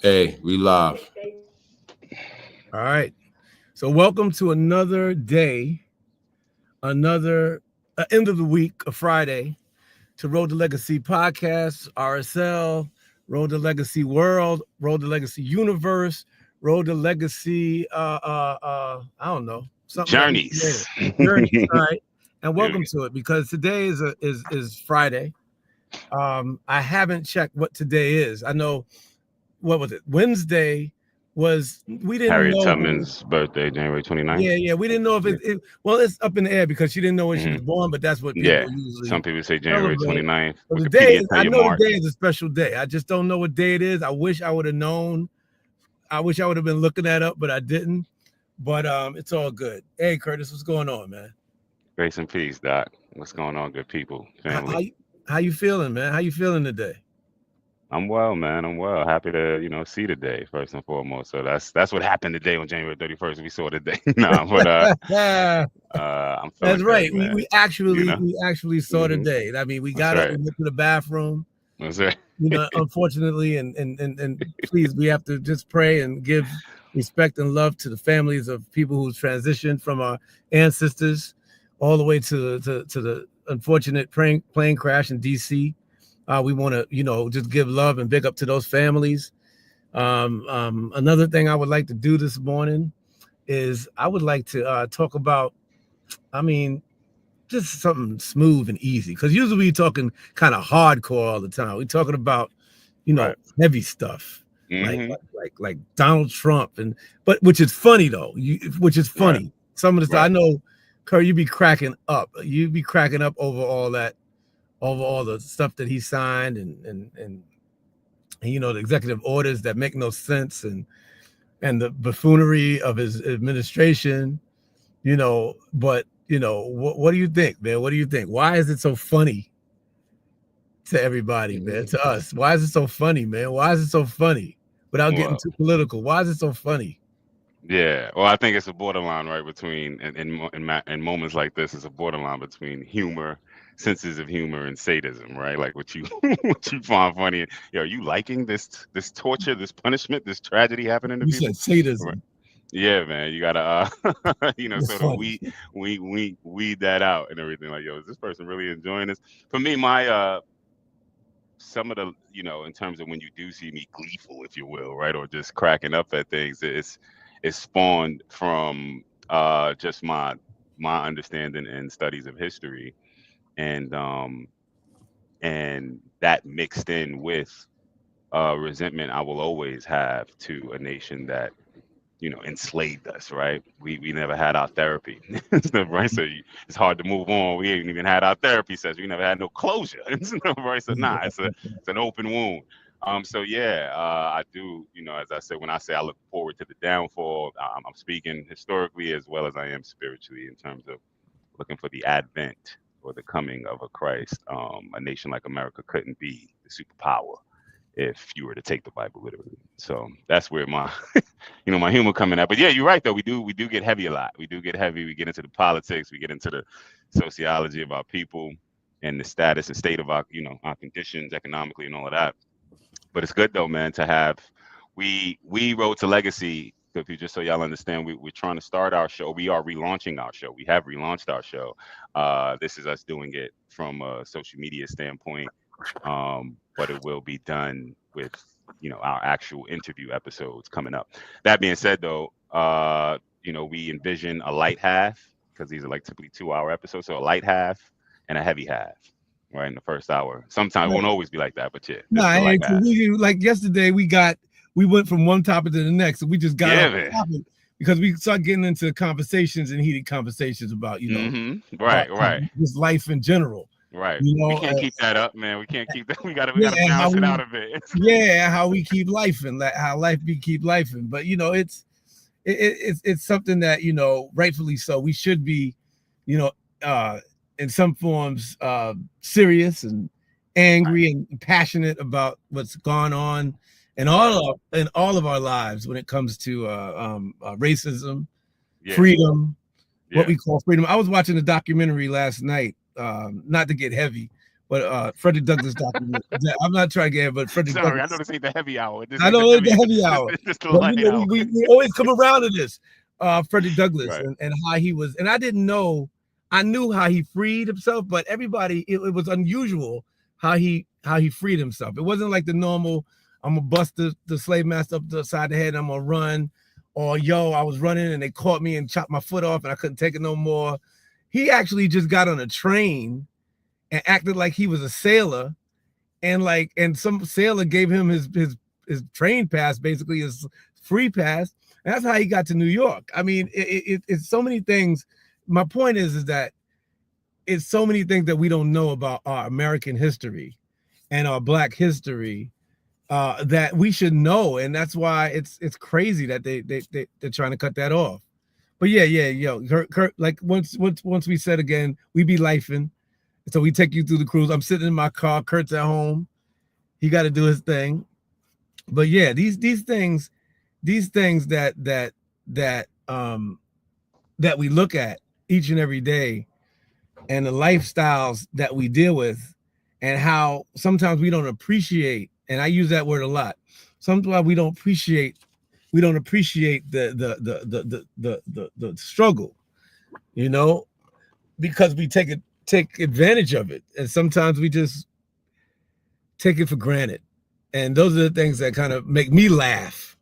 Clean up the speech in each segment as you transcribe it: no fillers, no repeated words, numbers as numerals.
Hey, we live. All right. So welcome to another day, another end of the week, a Friday, to Road to Legacy podcast, RSL, Road to Legacy World, Road to Legacy Universe, Road to Legacy. I don't know, something that we created. Journeys. Journeys. All right. And There we welcome to it because today is Friday. I haven't checked what today is. I know what was it? Wednesday was we didn't Harriet know. Tubman's birthday, January 29th. Yeah, we didn't know if Yeah. well, it's up in the air because she didn't know when she was hmm born, but that's what Yeah. people usually Some people say January celebrate. 29th. But Wikipedia tell I you know the March. day is a special day. I just don't know what day it is. I wish I would have known. I wish I would have been looking that up, but I didn't. But it's all good. Hey, Curtis, what's going on, man? Grace and peace, Doc. What's going on, good people, How, how, family? you- how you feeling, man? How you feeling today? I'm well, man. I'm well. Happy to, see the day first and foremost. So that's what happened today on January 31st. We saw the day. Nah, but Yeah, I'm that's feeling right. good, We man. we You actually know? we actually saw the hmm day. I mean, we That's got up, we right. went to the bathroom. That's right. Unfortunately, and please, we have to just pray and give respect and love to the families of people who's transitioned from our ancestors, all the way to the unfortunate plane crash in D.C. We want to, just give love and big up to those families. Another thing I would like to do this morning is I would like to talk about, I mean, just something smooth and easy. Because usually we talking kind of hardcore all the time. We're talking about, Right. heavy stuff like hmm like Donald Trump but which is funny though. Which is Right. funny. Some of the stuff I Right. know, Kerr, you be cracking up. You be cracking up over all that, over all the stuff that he signed and the executive orders that make no sense and the buffoonery of his administration. But what do you think, man? What do you think? Why is it so funny to everybody, man? To us, why is it so funny, man? Why is it so funny? Without getting Well, too political, why is it so funny? yeah. Well, I think it's a borderline, right, between in moments like this, it's a borderline between humor, senses of humor, and sadism, right? Like what you what you find funny. You liking this torture, this punishment, this tragedy happening to You said people? Right. sadism. Yeah, man. You gotta It's sort of funny. weed that out and everything. Like, yo, is this person really enjoying this? For me, my some of the in terms of when you do see me gleeful, if you will, right, or just cracking up at things, it's spawned from just my understanding and studies of history, and that mixed in with resentment I will always have to a nation that enslaved us, right? We never had our therapy, right? So it's hard to move on. We ain't even had our therapy session. We never had no closure, right? So nah, it's an open wound. So yeah, I do. As I said, when I say I look forward to the downfall, I'm speaking historically as well as I am spiritually in terms of looking for the advent or the coming of a Christ. A nation like America couldn't be the superpower if you were to take the Bible literally. So that's where my my humor coming at. But yeah, you're right though. We do get heavy a lot. We do get heavy. We get into the politics. We get into the sociology of our people and the status and state of our conditions economically and all of that. But it's good though, man, to have we Road to Legacy. If you just so y'all understand, we're trying to start our show. We are relaunching our show. We have relaunched our show. This is us doing it from a social media standpoint, but it will be done with our actual interview episodes coming up. That being said, though, we envision a light half because these are like typically 2 hour episodes, so a light half and a heavy half. Right in the first hour. Sometimes it won't always be like that, but yeah, this is the Nah, light half. like yesterday we went from one topic to the next, and we just got Yeah, off man. the topic because we started getting into conversations and heated conversations about about Right, right, just life in general. right. You We know, can't keep that up, man. We can't keep that. We gotta yeah, balance it out a bit. how we keep life and how life be keep life in. But it's something that rightfully so we should be, you know, uh, in some forms serious and Right. angry and passionate about what's gone on Right. in all of our lives when it comes to racism, Yeah. freedom, what Yeah. we call freedom. I was watching a documentary last night, not to get heavy, But Frederick Douglass document. I'm not trying to get it, but Frederick Sorry, Douglass. I know this ain't the heavy hour. I know it's the heavy hour. This the But, light hour. we always come around to this. Frederick Douglass Right. and how he was, and I didn't know. I knew how he freed himself, but everybody, it was unusual how he freed himself. It wasn't like the normal, I'm gonna bust the slave master up the side of the head, and I'm gonna run, or yo, I was running and they caught me and chopped my foot off and I couldn't take it no more. He actually just got on a train and acted like he was a sailor, and some sailor gave him his train pass, basically his free pass. And that's how he got to New York. I mean, it's so many things. My point is that it's so many things that we don't know about our American history and our Black history that we should know, and that's why it's crazy that they're trying to cut that off. But yo, Kurt, like once we said again, we be lifing, so we take you through the cruise. I'm sitting in my car, Kurt's at home, he got to do his thing. But yeah, these things that we look at each and every day, and the lifestyles that we deal with, and how sometimes we don't appreciate, and I use that word a lot. Sometimes we don't appreciate the struggle, you know, because we take advantage of it, and sometimes we just take it for granted. And those are the things that kind of make me laugh.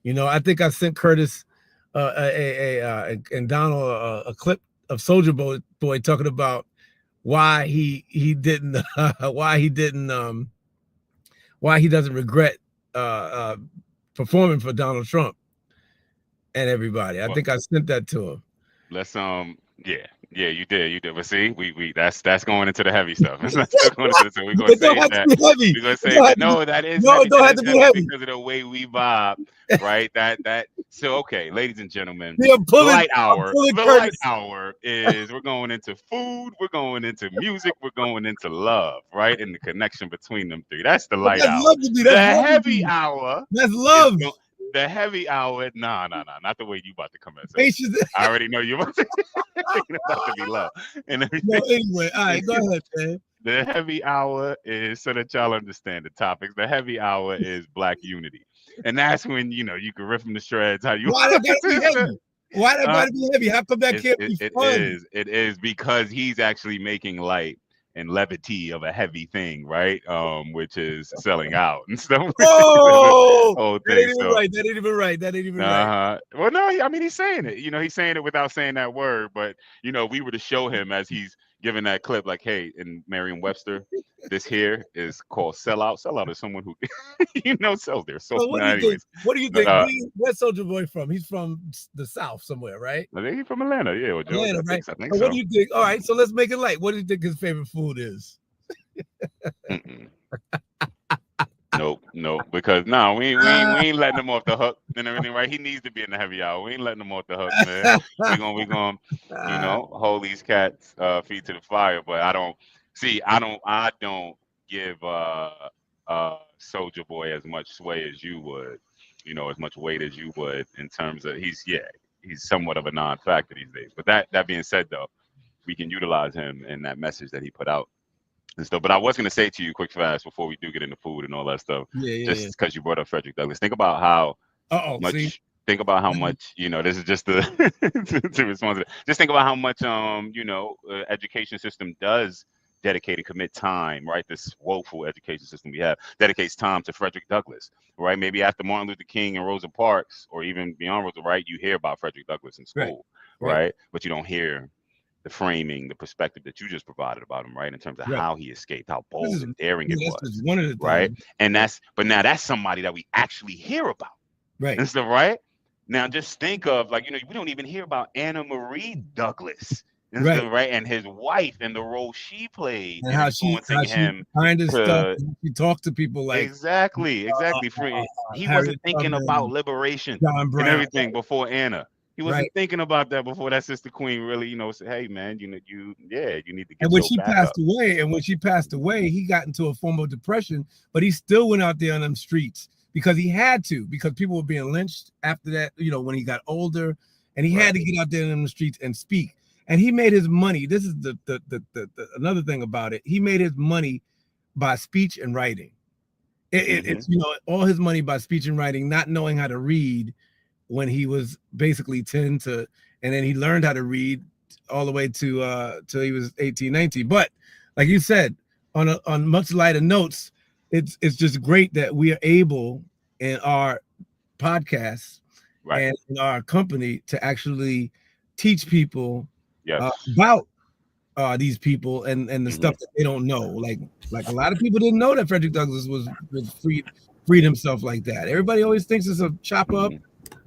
You know, I think I sent Curtis and Donald a clip of Soldier Boy talking about why he doesn't regret performing for Donald Trump and everybody. I think I sent that to him. Let's yeah, you did. But see, we that's going into the heavy stuff. We're gonna say that. No, that is no, heavy. It don't have to be heavy because of the way we vibe, right? So okay, ladies and gentlemen, the light hour. The light hour is we're going into food, we're going into music, we're going into love, right? And the connection between them three. That's the light hour. The heavy hour. That's love. The heavy hour, nah, not the way you about to come in. So I already know you're about to be low and everything. No, anyway, all right, go ahead, man. The heavy hour is, so that y'all understand the topics. The heavy hour is Black unity, and that's when you can rip them to shreds. How you? Why that gotta be heavy? Why that gotta be heavy? How come that can't be fun? It is because he's actually making light and levity of a heavy thing, right? Which is selling out and stuff. Oh, that ain't even right. Right. Well, no, I mean, he's saying it. He's saying it without saying that word. But we were to show him as he's giving that clip, like, hey, in Merriam-Webster, this here is called sellout. Sellout is someone who, sells their soul. So what do you think? Where's Soldier Boy from? He's from the South somewhere, right? I think he's from Atlanta, yeah. Or Georgia, Atlanta, right? I think so. So. What do you think? All right, so let's make it light. What do you think his favorite food is? Nope. Because we ain't letting him off the hook and everything, right? He needs to be in the heavy hour. We ain't letting him off the hook, man. we gonna hold these cats feet to the fire. But I don't give Soldier Boy as much sway as you would, as much weight as you would in terms of he's somewhat of a non-factor these days. But that being said, though, we can utilize him in that message that he put out and stuff. But I was going to say to you quick fast before we do get into food and all that stuff, just because you brought up Frederick Douglass, think about how much this is just to respond to that. Just think about how much education system does dedicate and commit time, right? This woeful education system we have dedicates time to Frederick Douglass, right? Maybe after Martin Luther King and Rosa Parks, or even beyond Rosa, right? You hear about Frederick Douglass in school, right? But you don't hear the framing, the perspective that you just provided about him, right? In terms of how he escaped, how bold and daring it was, one of the right? And but now that's somebody that we actually hear about, right? And stuff, right? Now just think of we don't even hear about Anna Marie Douglass, right? And his wife and the role she played, and how she kind of stuff. She talked to people like exactly. He wasn't thinking about liberation and everything before Anna. He wasn't thinking about that before that sister queen really, said, hey man, you need to get. And when she passed away, he got into a form of depression, but he still went out there on them streets because he had to, because people were being lynched after that, when he got older, and he had to get out there in the streets and speak. And he made his money. This is the another thing about it. He made his money by speech and writing. It's, you know, all his money by speech and writing, not knowing how to read when he was basically 10 to, and then he learned how to read all the way to till he was 18, 19. But like you said, on much lighter notes, it's just great that we are able in our podcasts and in our company to actually teach people about these people and the stuff that they don't know. Like a lot of people didn't know that Frederick Douglass was freed himself like that. Everybody always thinks it's a chop up,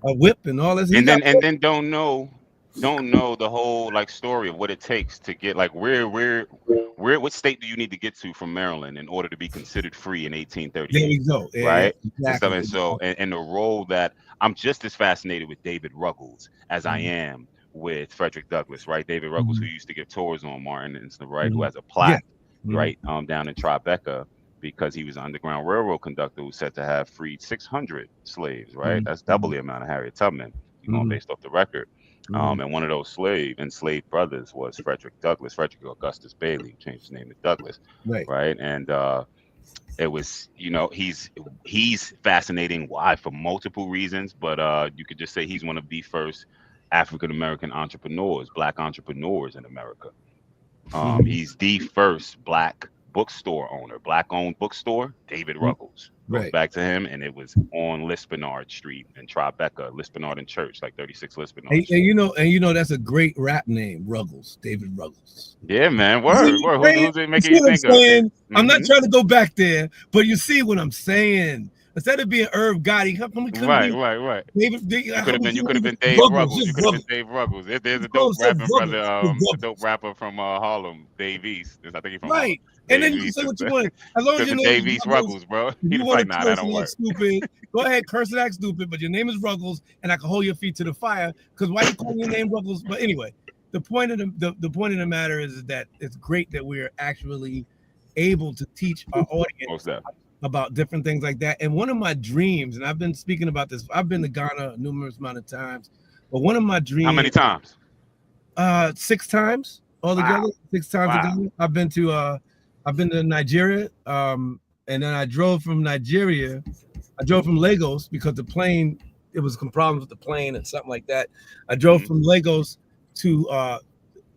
a whip, and all this. And then don't know the whole like story of what it takes to get like what state do you need to get to from Maryland in order to be considered free in 1838? There you go. Right. Yeah, exactly. And so and the role that I'm just as fascinated with David Ruggles as I am with Frederick Douglass, right? David Ruggles, who used to give tours on Martin and stuff, right? Who has a plaque, right, down in Tribeca, because he was an Underground Railroad conductor who said to have freed 600 slaves, right? That's double the amount of Harriet Tubman, based off the record. And one of those enslaved brothers was Frederick Douglass, Frederick Augustus Bailey, changed his name to Douglass, right? And it was, you know, he's fascinating. Why? For multiple reasons, but you could just say he's one of the first African-American entrepreneurs, Black entrepreneurs in America. He's the first Black bookstore owner, Black-owned bookstore, David Ruggles. Goes back to him, and it was on Lispenard Street in Tribeca, Lispenard and Church, like 36 Lispenard. And you know that's a great rap name, Ruggles, David Ruggles. Yeah, man. Word. Who's it making you think of? I'm not trying to go back there, but you see what I'm saying. Instead of being Irv Gotti, right. David, you could have been Dave Ruggles. You could have been Dave Ruggles. There's a dope rapping brother, a dope rapper from Harlem, Dave East. I think he's from Harlem. And then you can say what you want. As long as your name Dave East Ruggles, bro. You want to that don't work. Stupid. Go ahead, curse and act stupid, but your name is Ruggles, and I can hold your feet to the fire. Because why you calling your name Ruggles? But anyway, the point of the matter is that it's great that we're actually able to teach our audience about different things like that. And one of my dreams, and I've been speaking about this, I've been to Ghana a numerous amount of times, but one of my dreams. How many times? 6 times altogether. Wow. 6 times ago. I've been to Nigeria, and then I drove from Nigeria. I drove from Lagos because the plane, it was some problems with the plane and something like that. I drove from Lagos to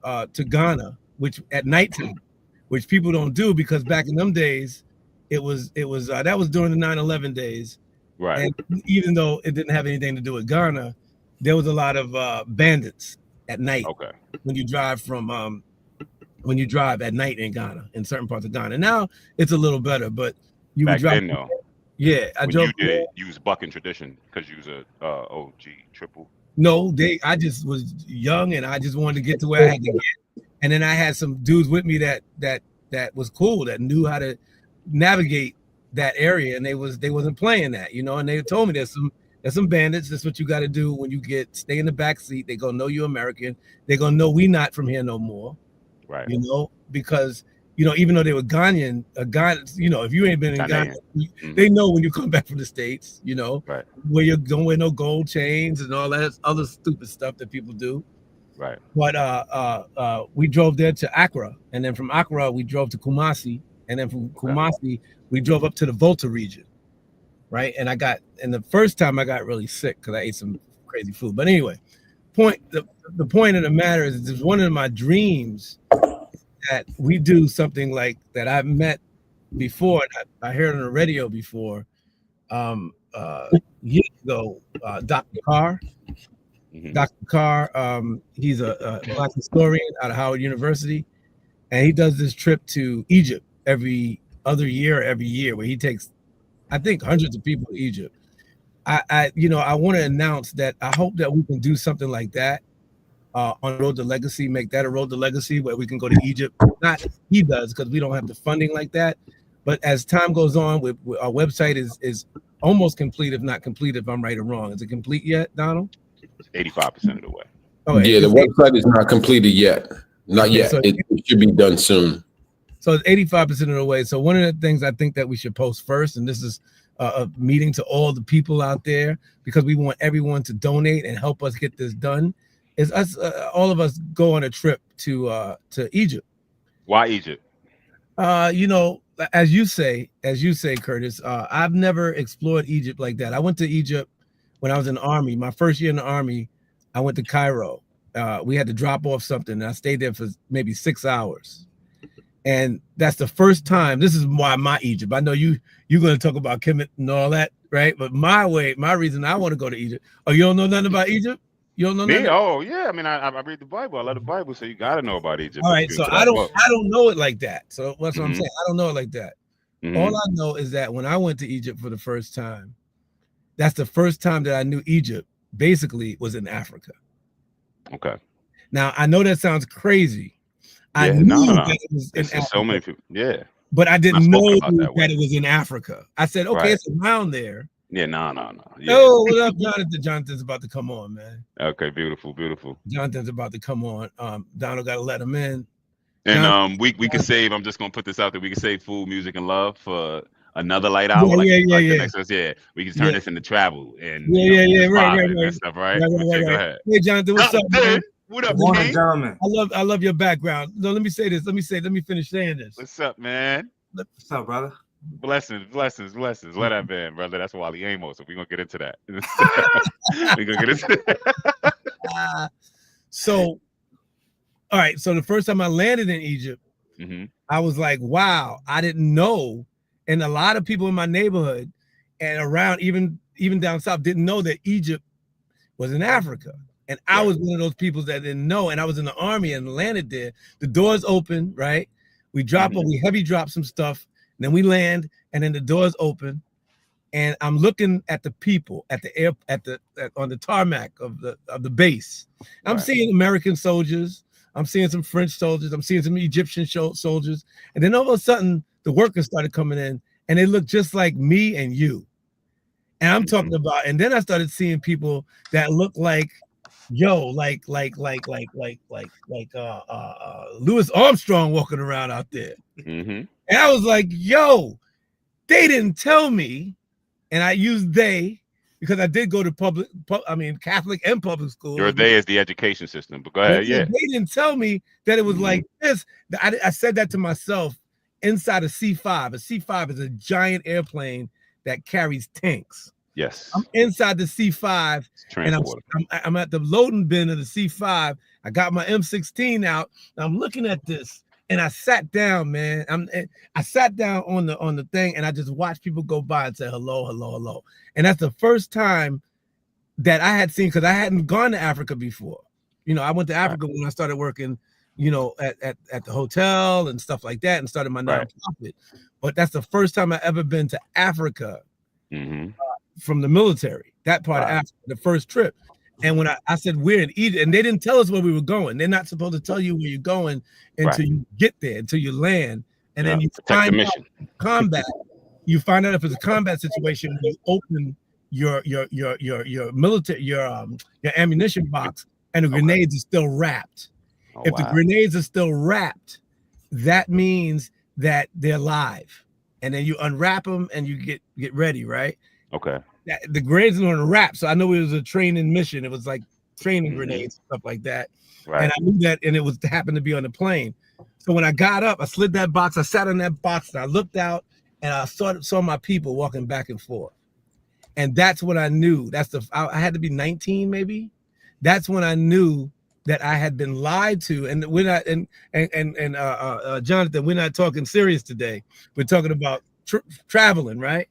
Ghana, which at nighttime, which people don't do because back in them days, it was that was during the 9/11 days, right? And even though it didn't have anything to do with Ghana, there was a lot of bandits at night. Okay, when you drive at night in Ghana, in certain parts of Ghana. Now it's a little better, but you back would drive. Then, no. Yeah, I drove. You did use Buck and Tradition because you was a OG triple. No, I just was young and I just wanted to get to where I had to get, and then I had some dudes with me that was cool, that knew how to navigate that area, and they wasn't playing that, you know. And they told me there's some bandits. That's what you got to do when you stay in the back seat. They gonna know you're American. They gonna know we not from here no more. Right. You know, because, you know, even though they were Ghanaian, you know, if you ain't been in Ghana, they know when you come back from the States, you know, where you don't wear no gold chains and all that other stupid stuff that people do. Right. But we drove there to Accra, and then from Accra we drove to Kumasi, and then from Kumasi we drove up to the Volta region. Right. And the first time I got really sick because I ate some crazy food. But anyway, the point of the matter is it's one of my dreams that we do something like that. I've met before, and I heard on the radio before, years ago, Dr. Carr. Dr. Carr, he's a Black historian out of Howard University, and he does this trip to Egypt every year where he takes, I think, hundreds of people to Egypt. I want to announce that I hope that we can do something like that on Road to Legacy, make that a Road to Legacy where we can go to Egypt. Not he does, because we don't have the funding like that. But as time goes on, our website is almost complete, if not complete, if I'm right or wrong. Is it complete yet, Donald? 85% of the way. Oh, yeah, the website is not completed yet. Not yet. So it should be done soon. So it's 85% of the way. So one of the things I think that we should post first, and this is a meeting to all the people out there, because we want everyone to donate and help us get this done, is us, all of us go on a trip to Egypt. Why Egypt? You know, as you say, Curtis, I've never explored Egypt like that. I went to Egypt when I was in the Army. My first year in the Army, I went to Cairo. We had to drop off something, and I stayed there for maybe 6 hours. And that's the first time. This is why my Egypt. I know you're going to talk about Kemet and all that, right? But my reason I want to go to Egypt. Oh, you don't know nothing about Egypt? You don't know Me? nothing? Oh, yeah. I mean, I read the Bible. I love the Bible, so you got to know about Egypt. All right, so I don't know it like that. So that's what I'm saying. I don't know it like that. All I know is that when I went to Egypt for the first time, that's the first time that I knew Egypt basically was in Africa. Okay. Now, I know that sounds crazy. I knew that it was in Africa. So many people. Yeah. But I didn't know that it was in Africa. I said, okay, it's around there. Yeah, no. Yeah. Oh, what up, Jonathan? Jonathan's about to come on, man. Okay, beautiful. Jonathan's about to come on. Donald got to let him in. And we can save. I'm just gonna put this out there. We can save food, music, and love for another light hour. Yeah. We can turn this into travel and right. stuff, right? Go ahead. Hey, Jonathan, what's up, man? What up, morning, gentlemen? I love your background. No, let me say this. Let me finish saying this. What's up, man? What's up, brother? Blessings. Let that man, brother. That's Wally Amos. So we're gonna get into that. We're gonna get into that. So, all right. So the first time I landed in Egypt, I was like, wow, I didn't know. And a lot of people in my neighborhood and around, even down south, didn't know that Egypt was in Africa. And I was one of those people that didn't know. And I was in the Army and landed there. The doors open, right? We heavy drop some stuff. And then we land, and then the doors open. And I'm looking at the people at the air, on the tarmac of the base. I'm seeing American soldiers. I'm seeing some French soldiers. I'm seeing some Egyptian soldiers. And then all of a sudden, the workers started coming in, and they looked just like me and you. And I'm talking about, and then I started seeing people that look like, like Louis Armstrong walking around out there. And I was like, yo, they didn't tell me. And I used they because I did go to Catholic and public school. Your they is the education system, but go ahead. Yeah. They didn't tell me that it was like this. I said that to myself inside a C-5. A C-5 is a giant airplane that carries tanks. Yes. I'm inside the C-5 and I'm at the loading bin of the C-5. I got my M16 out. And I'm looking at this and I sat down, man. I sat down on the thing and I just watched people go by and say hello, hello, hello. And that's the first time that I had seen, because I hadn't gone to Africa before. You know, I went to Africa when I started working, at the hotel and stuff like that and started my nonprofit. But that's the first time I ever been to Africa. From the military, that part of Africa, the first trip. And when I said we're in Egypt, and they didn't tell us where we were going. They're not supposed to tell you where you're going until you get there, until you land. And then you find out combat. You find out if it's a combat situation when you open your military, your ammunition box, and the grenades are still wrapped. If the grenades are still wrapped, that means that they're live. And then you unwrap them and you get ready, right? Okay. The grenades are on a wrap, so I know it was a training mission. It was like training grenades, stuff like that. Right. And I knew that, and it happened to be on the plane. So when I got up, I slid that box. I sat on that box, and I looked out, and I saw my people walking back and forth. And that's when I knew. I had to be 19, maybe. That's when I knew that I had been lied to. And we're not, Jonathan, we're not talking serious today. We're talking about traveling, right?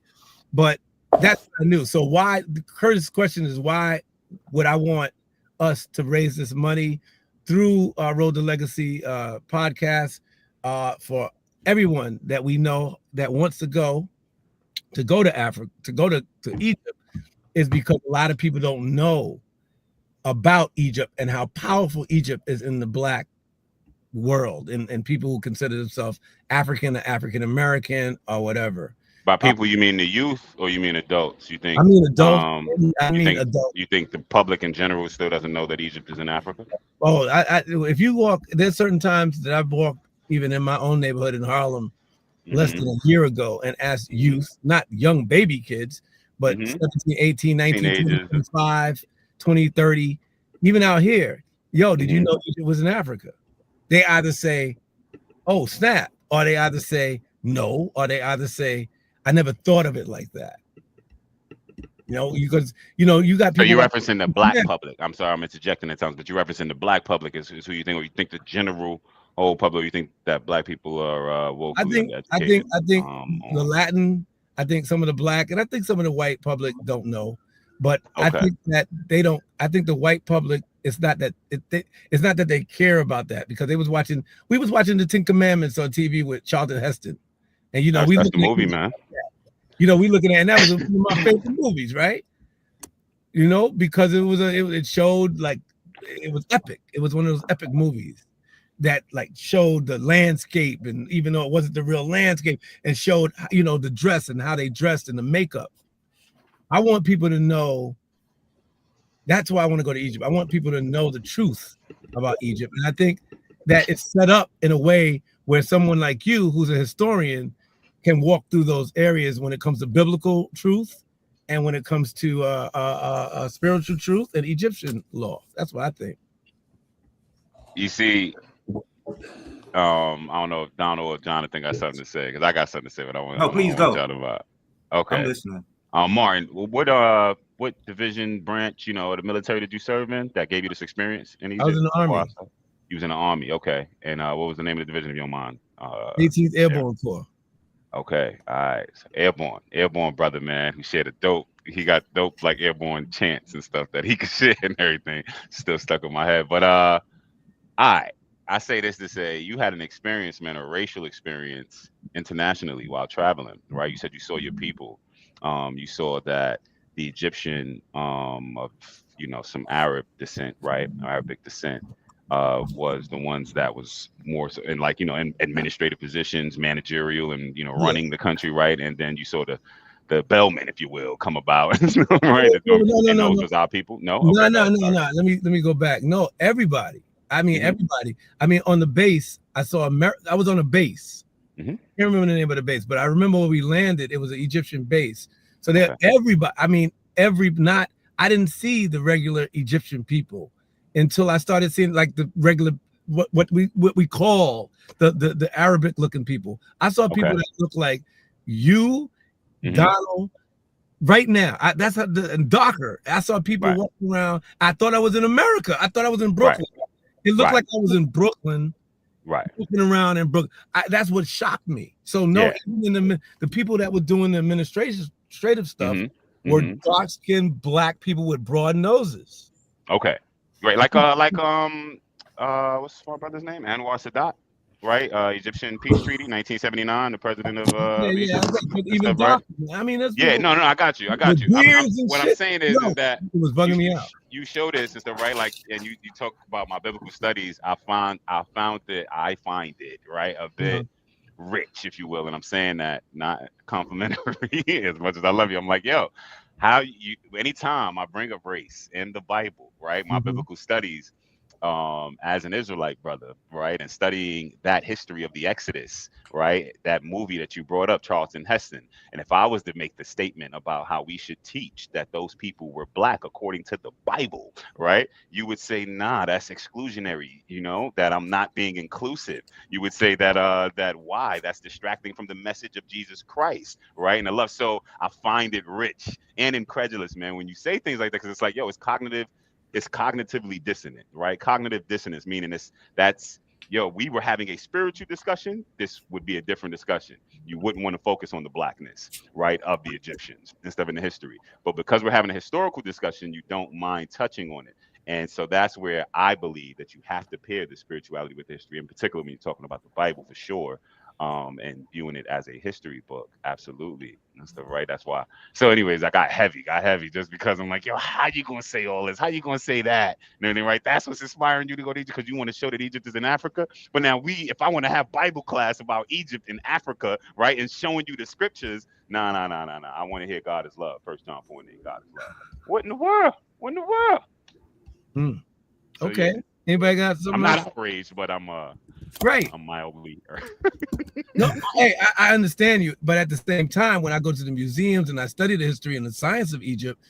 But that's what I knew. So why, Curtis' question is, why would I want us to raise this money through Road to Legacy podcast for everyone that we know that wants to go to Africa, to go to Egypt, is because a lot of people don't know about Egypt and how powerful Egypt is in the Black world, and people who consider themselves African or African American or whatever. By people, you mean the youth or you mean adults? You think? I mean adults. Adults. You think the public in general still doesn't know that Egypt is in Africa? Oh, if you walk, there's certain times that I've walked even in my own neighborhood in Harlem less than a year ago and asked youth, not young baby kids, but 17, 18, 19, 20, 25, 20, 30, even out here. yo, did you know Egypt was in Africa? They either say, oh, snap, or they either say no, or they either say, I never thought of it like that. You know, because you got people. So you're referencing the black public. I'm sorry, I'm interjecting at times, but you're referencing the black public is who you think, or you think the general whole public, you think that black people are woke? I think the Latin, I think some of the black, and I think some of the white public don't know, but I think that they don't. I think the white public, it's not that it's not that they care about that, because we was watching the Ten Commandments on TV with Charlton Heston, and that's the movie, man. We looking at, and that was one of my favorite movies, right? Because it showed, like, it was epic. It was one of those epic movies that, like, showed the landscape, and even though it wasn't the real landscape, and showed the dress and how they dressed and the makeup. I want people to know. That's why I want to go to Egypt. I want people to know the truth about Egypt, and I think that it's set up in a way where someone like you, who's a historian, can walk through those areas when it comes to biblical truth and when it comes to spiritual truth and Egyptian law. That's what I think. You see, I don't know if Donald or Jonathan got something to say, because I got something to say, but I want. No, please go. Okay, I'm listening. Martin, what division, branch, the military did you serve in that gave you this experience in Egypt? I was in the Army. You was in the Army, okay. And what was the name of the division, if you don't mind? 18th Airborne Corps. Okay, all right. So airborne brother, man, who shared he got dope, like, airborne chants and stuff that he could share and everything. Still stuck in my head. But all right, I say this to say, you had an experience, man, a racial experience internationally while traveling, right? You said you saw your people. You saw that the Egyptian of some Arab descent, right? Arabic descent. Was the ones that was more so in, like, in administrative positions, managerial, and running the country, right? And then you saw the bellman, if you will, come about, right? No. Those was our people. No. Okay, no. Let me go back. No, everybody. I mean, everybody. I mean, on the base, I saw I was on a base. I can't remember the name of the base, but I remember when we landed, it was an Egyptian base. So everybody. I mean, I didn't see the regular Egyptian people until I started seeing, like, the regular what we call the Arabic looking people. I saw people that look like you, Donald, right now. That's and darker. I saw people walking around. I thought I was in America. I thought I was in Brooklyn. It looked like I was in Brooklyn. Right. Looking around in Brooklyn. That's what shocked me. So even the people that were doing the administrative stuff were dark-skinned black people with broad noses. Okay. Right, like what's my brother's name? Anwar Sadat, right? Egyptian peace treaty, 1979. The president of even dark. I mean, that's no, I got you. What I'm saying is that it was bugging me out. You show this, is the right, like, and you talk about my biblical studies. I find it right a bit rich, if you will, and I'm saying that not complimentary as much as I love you. I'm like, yo. Anytime I bring up race in the Bible, right? My biblical studies, as an Israelite brother, right? And studying that history of the Exodus, right? That movie that you brought up, Charlton Heston. And if I was to make the statement about how we should teach that those people were black according to the Bible, right? You would say, nah, that's exclusionary, that I'm not being inclusive. You would say that that's distracting from the message of Jesus Christ, right? And I love, so I find it rich and incredulous, man, when you say things like that, because it's like, yo, it's cognitively dissonant, right? Cognitive dissonance, meaning we were having a spiritual discussion. This would be a different discussion. You wouldn't want to focus on the blackness, right, of the Egyptians instead of in the history. But because we're having a historical discussion, you don't mind touching on it. And so that's where I believe that you have to pair the spirituality with history, in particular when you're talking about the Bible, for sure. And viewing it as a history book, absolutely. That's why. So anyways, I got heavy just because I'm like, yo, how you gonna say all this? How you gonna say that? You know what I mean, right? That's what's inspiring you to go to Egypt, because you want to show that Egypt is in Africa. But now if I want to have Bible class about Egypt in Africa, right, and showing you the scriptures, nah. I want to hear God is love. 1 John 4:8, God is love. What in the world? So, okay. Yeah. Anybody got something? I'm not outraged, but I'm mildly. No, hey, I understand you, but at the same time, when I go to the museums and I study the history and the science of Egypt,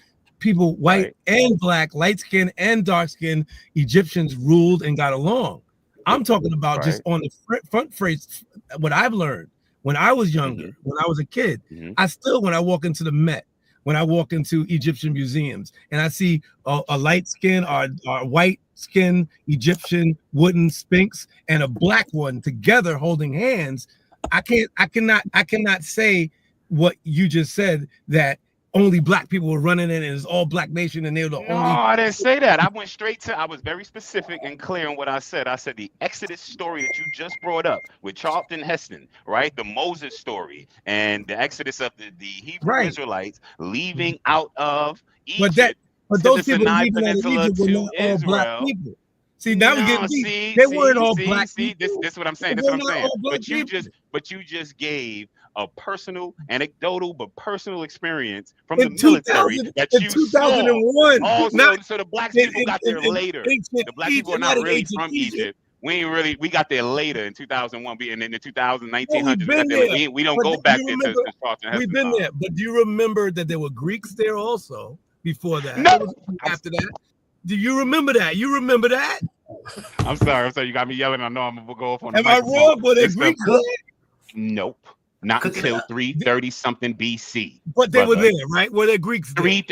people, white Right. and black, light skin and dark skin Egyptians ruled and got along. I'm talking about just on the front phrase, what I've learned when I was younger, when I was a kid. I still, when I walk into the Met, when I walk into Egyptian museums and I see a light skin or white skin Egyptian wooden sphinx and a black one together holding hands, I cannot say what you just said, that only black people were running in and it's all black nation and they're the only. No, I didn't say that. I went straight to, I was very specific and clear on what I said. I said the Exodus story that you just brought up with Charlton Heston, right? The Moses story and the Exodus of the Hebrew Israelites leaving out of Egypt. But those people leaving out of Egypt were not all black people. See, now we get deep. They weren't all black people. This is what I'm saying. This is what I'm saying. But you just gave a personal, anecdotal, but personal experience from the military that you 2001. Saw. So the black people got there later. The black people are not really from Egypt. We got there later in 2001, and in the 1900s. We don't go back into Charlton Heston. We've been there, but do you remember that there were Greeks there also before that? No. After that. Do you remember that? You remember that? I'm sorry. You got me yelling. I know I'm gonna go off on. Am I wrong? Were they Greeks? Nope. Not until 330 something BC. But they were there, right? Were there Greeks there?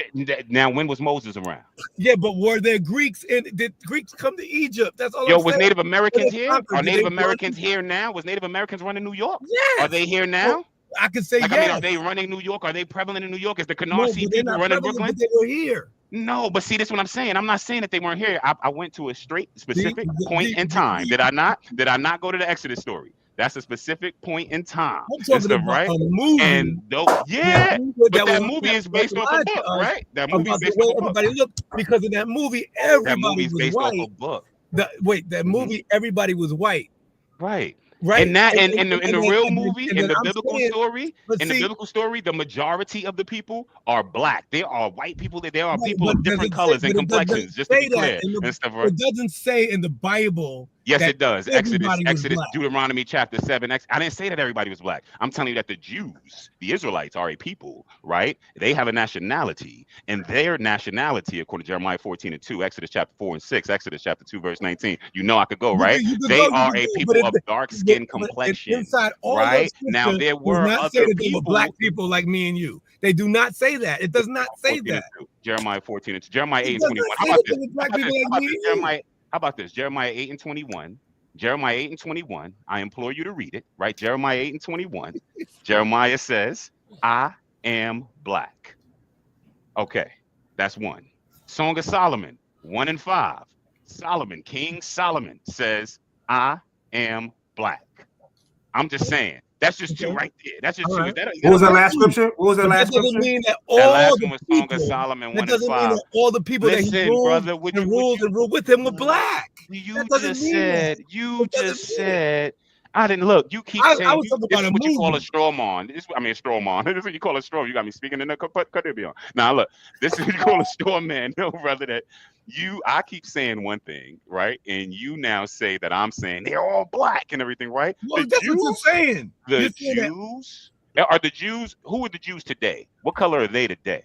Now, when was Moses around? Yeah, but were there Greeks? And did Greeks come to Egypt? That's all. Was Native Americans here? Are Native Americans here now? Was Native Americans running New York? Yes. Are they here now? Well, I can say yes. I mean, are they running New York? Are they prevalent in New York? Is the Canarsie people running Brooklyn? But they were here. No, but see, that's what I'm saying. I'm not saying that they weren't here. I went to a specific point in time. Did I not? Did I not go to the Exodus story? That's a specific point in time. I'm talking about a movie. And but that movie is based off a book, right? That movie is based off a book. Everybody looked, because in that movie, everybody was based white. Off a book. That movie, everybody was white. Right. Right. And that in the real movie, in the biblical story, the majority of the people are black. There are white people, there are people of different colors and complexions, just to be clear and stuff. Right? It doesn't say in the Bible. Yes, it does. Exodus, Deuteronomy chapter 7. I didn't say that everybody was black. I'm telling you that the Jews, the Israelites, are a people, right? They have a nationality, and their nationality, according to Jeremiah 14:2, Exodus chapter 4 and 6, Exodus chapter 2, verse 19. You know I could go, right? They are a people of dark skin complexion. Inside all right? Now there were other people. Black people like me and you. They do not say that. It does not say that. Jeremiah 14 Jeremiah 8 and 21. How about this? Jeremiah 8 and 21. Jeremiah 8 and 21. I implore you to read it, right? Jeremiah 8 and 21. Jeremiah says, I am black. Okay, that's one. Song of Solomon, 1 and 5. Solomon, King Solomon says, I am black. I'm just saying. That's just two right there. That's just two. What was that last scripture? What was that last scripture? Doesn't mean that all that last the one was people, Song of Solomon 1 that doesn't and 5. mean that all the people that he ruled, brother, and ruled with him were black. You just said. I didn't look. You keep saying this is what you call a straw man. A straw man. This is what you call a straw. You got me speaking in the cut it beyond. Now look, this is what you call a straw man. No, brother, that I keep saying one thing, right? And you now say that I'm saying they're all black and everything, right? Well, that's what you're saying. The Jews are the Jews. Who are the Jews today? What color are they today?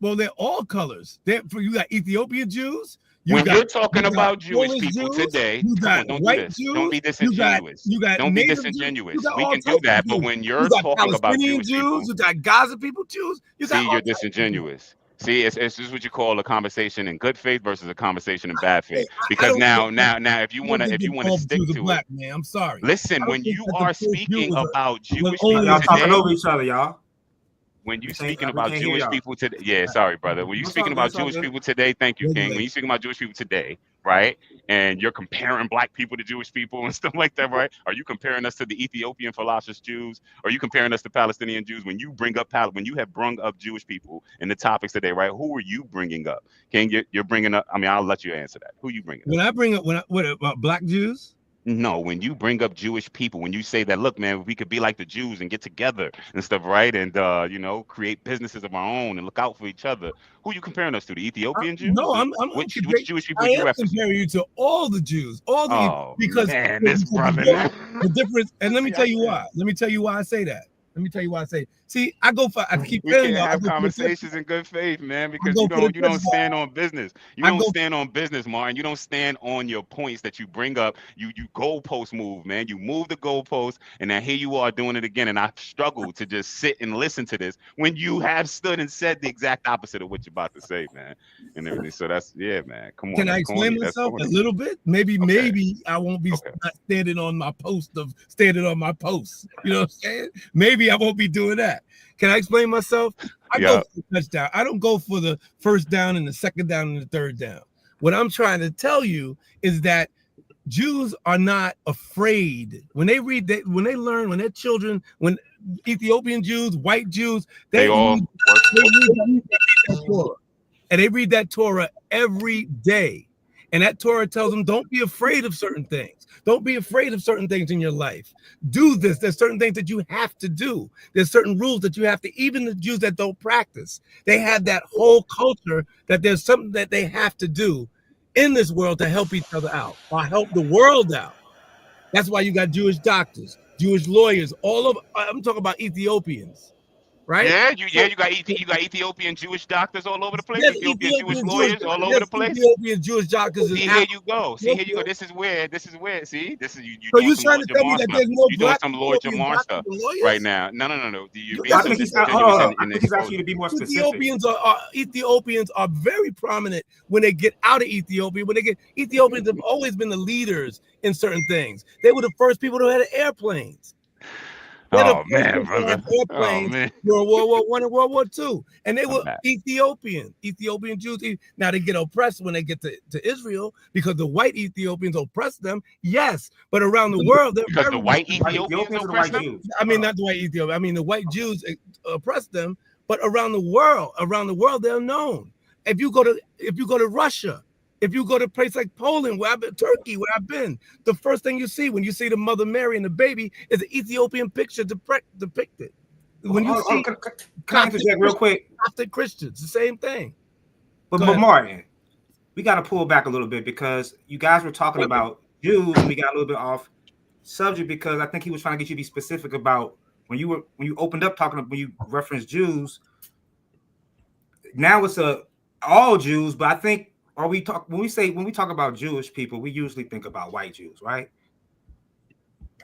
Well, they're all colors. You got Ethiopian Jews. You're talking about Jewish people today, don't be disingenuous. Don't be disingenuous. We can do that, but when you're talking about Jewish people, you got Gaza people, Jews. You're disingenuous. See, it's just what you call a conversation in good faith versus a conversation in bad faith. Because now, if you want to stick to it, man, I'm sorry. Listen, when you are speaking about Jewish people y'all talking over each other, y'all. When you speaking about Jewish people today, sorry, brother. When you speaking about Jewish people today, thank you, King. When you speaking about Jewish people today, right? And you're comparing black people to Jewish people and stuff like that, right? Are you comparing us to the Ethiopian philosopher's Jews? Are you comparing us to Palestinian Jews? When you have brung up Jewish people in the topics today, right? Who are you bringing up? King, you're bringing up. I mean, I'll let you answer that. Who are you bringing up? When I bring up about black Jews. No, when you bring up Jewish people, when you say that, look, man, we could be like the Jews and get together and stuff, right? And, create businesses of our own and look out for each other. Who are you comparing us to? The Ethiopian Jews? No, which Jewish people I am comparing you to all the Jews. Because man, this brother. The difference, and let me tell you why. Let me tell you why I say that. Let me tell you why I say. See, I keep We telling can't y'all. have conversations in good faith, man, because go you for the don't principle. stand on business. You I don't go- stand on business, Martin. You don't stand on your points that you bring up. You goalpost move, man. You move the goalpost, and now here you are doing it again. And I struggle to just sit and listen to this when you have stood and said the exact opposite of what you're about to say, man, and everything. So that's man. Come on, Can I that's explain corny. That's myself a corny. little bit? Maybe I won't be Okay. not standing on my post of standing on my post. You know what I'm saying? Maybe I won't be doing that. Can I explain myself? I go for the touchdown. I don't go for the first down and the second down and the third down. What I'm trying to tell you is that Jews are not afraid when they read that, when they learn, when their children, when Ethiopian Jews, white Jews, They all read that Torah. And they read that Torah every day. And that Torah tells them, don't be afraid of certain things. Don't be afraid of certain things in your life. Do this. There's certain things that you have to do. There's certain rules that you have to, even the Jews that don't practice, they have that whole culture that there's something that they have to do in this world to help each other out or help the world out. That's why you got Jewish doctors, Jewish lawyers, I'm talking about Ethiopians. Right? Yeah, you got Ethiopian Jewish doctors all over the place. Yes, Ethiopian Jewish lawyers all over the place. Ethiopian Jewish doctors. See, here you go. See, here you go. This is where. See, this is you. So doing you some trying Lord to tell me Jamar that stuff. there's no You doing black some Lord Jamar stuff right now? No. You're being I so think he's disingenuous I in think he's asking you to be more specific. Ethiopians are very prominent when they get out of Ethiopia. Ethiopians have always been the leaders in certain things. They were the first people who had airplanes. Oh man, brother. Oh man. During World War I and World War II. And they were Ethiopian Jews. Now they get oppressed when they get to Israel because the white Ethiopians oppress them. Yes, but around the world, because the white Ethiopians oppress them. I mean, not the white Ethiopians. I mean, the white Jews oppress them. But around the world, they're known. If you go to Russia, if you go to a place like Poland, Turkey, where I've been, the first thing you see when you see the Mother Mary and the baby is an Ethiopian picture depicted. When you see, can I interject real quick? Coptic Christians, the same thing. But Martin, we got to pull back a little bit because you guys were talking about Jews, and we got a little bit off subject because I think he was trying to get you to be specific about when you opened up talking when you referenced Jews. Now it's all Jews, but I think. When we talk about Jewish people, we usually think about white Jews, right?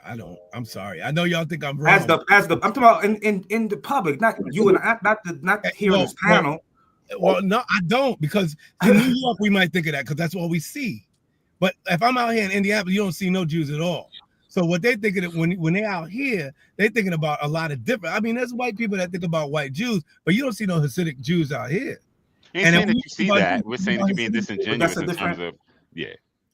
I'm sorry. I know y'all think I'm wrong. I'm talking about in the public, not you and I, not here on this panel. Well, no, I don't, because in New York we might think of that because that's what we see. But if I'm out here in Indianapolis, you don't see no Jews at all. So what they thinking of when they're out here, they're thinking about a lot of different. I mean, there's white people that think about white Jews, but you don't see no Hasidic Jews out here. And saying that you see that, we're saying that you're being disingenuous in terms of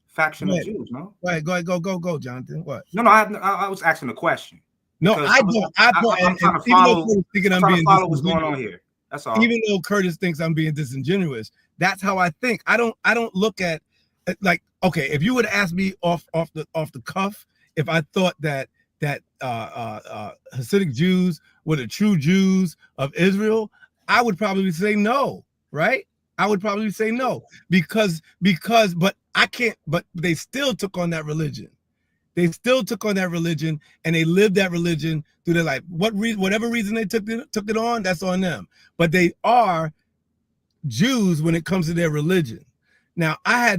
faction of Jews. No, go, Jonathan. What? No, I was asking a question. No, I don't. I'm trying to follow what's going on here. That's all. Even though Curtis thinks I'm being disingenuous, that's how I think. I don't look at like, okay, if you would ask me off the cuff, if I thought that Hasidic Jews were the true Jews of Israel, I would probably say no. Right? I would probably say no because but I can't, but they still took on that religion. They still took on that religion and they lived that religion through their life. Whatever reason they took it on, that's on them. But they are Jews when it comes to their religion. Now, I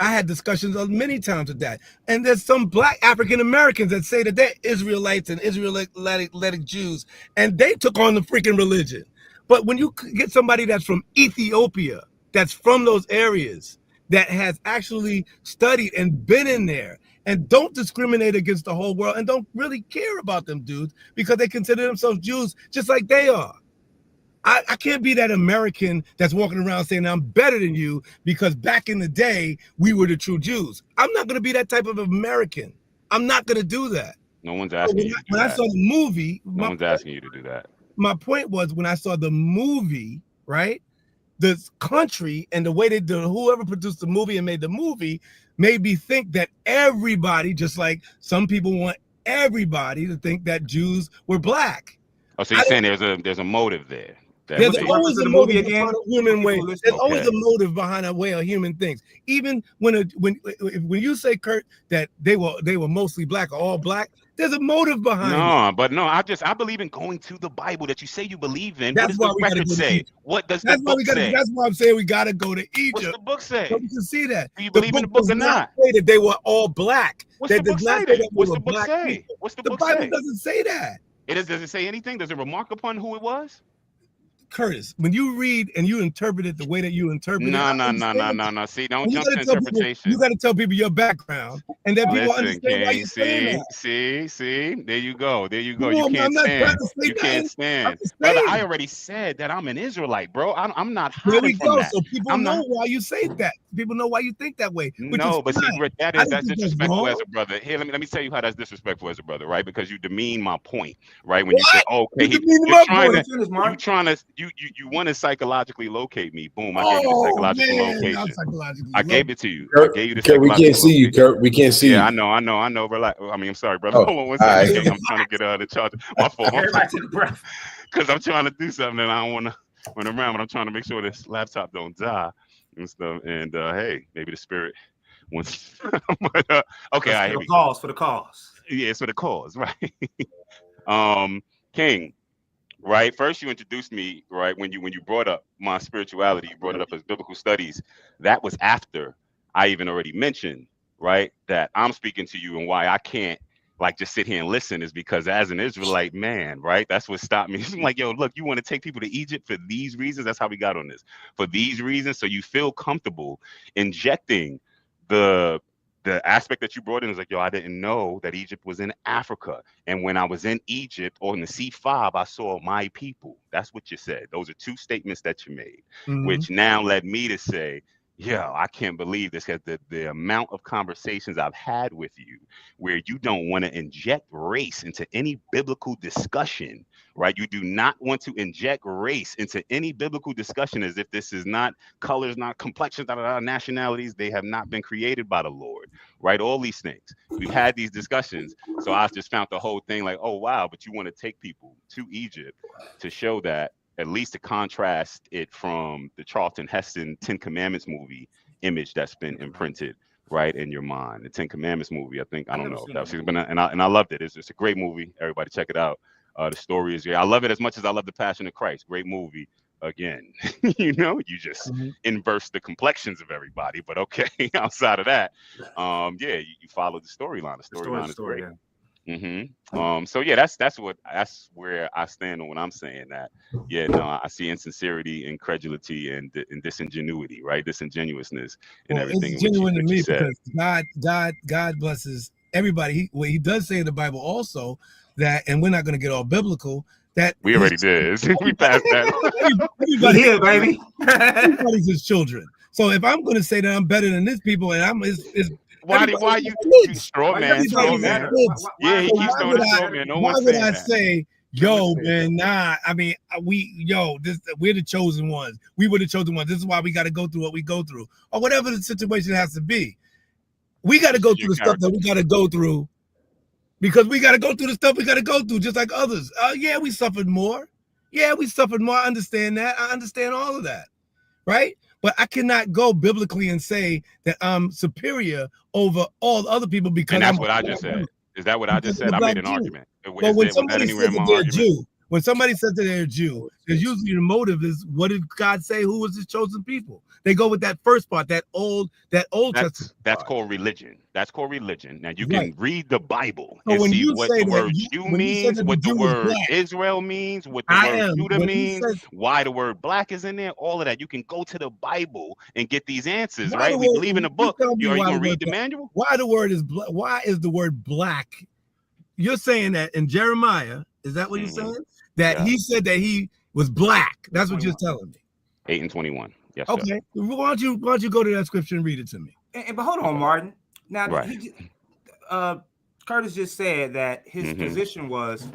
had discussions many times with that. And there's some black African Americans that say that they're Israelites and Israelitic Jews, and they took on the freaking religion. But when you get somebody that's from Ethiopia, that's from those areas, that has actually studied and been in there, and don't discriminate against the whole world, and don't really care about them dudes because they consider themselves Jews just like they are. I can't be that American that's walking around saying I'm better than you because back in the day, we were the true Jews. I'm not going to be that type of American. I'm not going to do that. No one's asking you to do that. When I saw the movie, no one's asking you to do that. My point was when I saw the movie, right? The country and the way they did, whoever produced the movie and made the movie made me think that everybody, just like some people want everybody to think that Jews were black. Oh, so you're saying there's a motive there? There's see. always a the motive movie again? behind a human way. People There's listen. always Okay. a motive behind a way a human thinks. Even when you say, Kurt, that they were mostly black or all black, there's a motive behind it. No, but no, I believe in going to the Bible that you say you believe in. That's What does why the we gotta record go to say? Egypt. What does the That's why book we gotta. say? That's why I'm saying we gotta go to What's Egypt. the book say? So we can see that. Do you believe in the book does or not? say that they were all black. What's That the does book not say say then? that they What's were the book black say? people. What's the The book Bible say? doesn't say that. Does it say anything? Does it remark upon who it was? Curtis, when you read and you interpret it the way that you interpret it, No. See, don't jump to interpretation. You got to tell people your background, and then people Listen, understand why King. you're saying that. See. There you go. No, You I'm can't not stand. trying to say You that. can't I'm stand, just brother. saying. I already said that I'm an Israelite, bro. I'm not There we hiding from go. that. So people I'm know not. why you say that. People know why you think that way. Which No, is but see, fine. Rick, I that's don't think that's disrespectful wrong. as a brother. Here, let me tell you how that's disrespectful as a brother, right? Because you demean my point, right? When you say, okay, You demean you're my trying point. you want to psychologically locate me. Boom, I gave you the Oh psychological man, I'm location. psychologically. I gave it to you. I Kurt, gave you the Kurt, we psychological can't see you, location. Kurt. We can't see Yeah, you. I know. Relax. I mean, I'm sorry, brother. Oh, Hold on one all second. right. Okay, I'm trying to get the charger. My fault. Everybody take a breath. Because I'm trying to do something and I don't want to run around, but I'm trying to make sure this laptop don't die and stuff. And hey, maybe the spirit wants. But, okay, all right, here we go. For the cause. Yeah, it's for the cause, right? King, right? First, you introduced me, right? When you brought up my spirituality, you brought it up as biblical studies. That was after I even already mentioned, right, that I'm speaking to you and why I can't like just sit here and listen is because as an Israelite man, right? That's what stopped me. I'm like, yo, look, you want to take people to Egypt for these reasons? That's how we got on this. For these reasons, so you feel comfortable injecting the aspect that you brought in is like, yo, I didn't know that Egypt was in Africa. And when I was in Egypt or in the C5, I saw my people. That's what you said. Those are two statements that you made, which now led me to say, yo, I can't believe this because the amount of conversations I've had with you where you don't want to inject race into any biblical discussion, right? You do not want to inject race into any biblical discussion as if this is not colors, not complexions, nationalities. They have not been created by the Lord, right? All these things. We've had these discussions. So I just found the whole thing like, oh, wow, but you want to take people to Egypt to show that, at least to contrast it from the Charlton Heston 10 Commandments movie image that's been imprinted right in your mind. The 10 Commandments movie, I don't know if that was, and I loved it. It's a great movie. Everybody check it out. The story is, I love it as much as I love The Passion of Christ. Great movie. Again, you just inverse the complexions of everybody. But okay, outside of that, you follow the storyline. The storyline is great. Yeah. So yeah, that's where I stand on when I'm saying that. Yeah, no, I see insincerity, incredulity, and disingenuity, right? Disingenuousness and everything. It's genuine to me because God blesses everybody. He does say in the Bible also that, and we're not going to get all biblical. That we already did. We passed that. Everybody here, baby. Everybody's his children. So if I'm going to say that I'm better than this people, and I'm why you straw man? Yeah, he keeps throwing the straw man. No one's saying that. Why would I say, yo, man, nah? I mean, we're the chosen ones. We were the chosen ones. This is why we got to go through what we go through, or whatever the situation has to be. We got to go through the stuff that we got to go through because we got to go through the stuff we got to go through, just like others. Yeah, we suffered more. Yeah, we suffered more. I understand that. I understand all of that, right? But I cannot go biblically and say that I'm superior over all other people because that's what I just said. Is that what I just said? I made an argument. Well, when somebody says that they're a Jew, when somebody says that they're a Jew, there's usually the motive is what did God say? Who was his chosen people? They go with that first part, that old Testament. That's called religion. That's called religion. Now you can read the Bible and see what the word Jew means, what the word Israel means, what the word Judah means, why the word black is in there, all of that. You can go to the Bible and get these answers, right? We believe in the book. Are you gonna read the manual? Why is the word black? You're saying that in Jeremiah, is that what you're saying? That he said that he was black. That's what you're telling me. 8 and 21. Yes. Okay. Sir. Why don't you go to that scripture and read it to me? But hold on, Martin. Now, Curtis just said that his position was,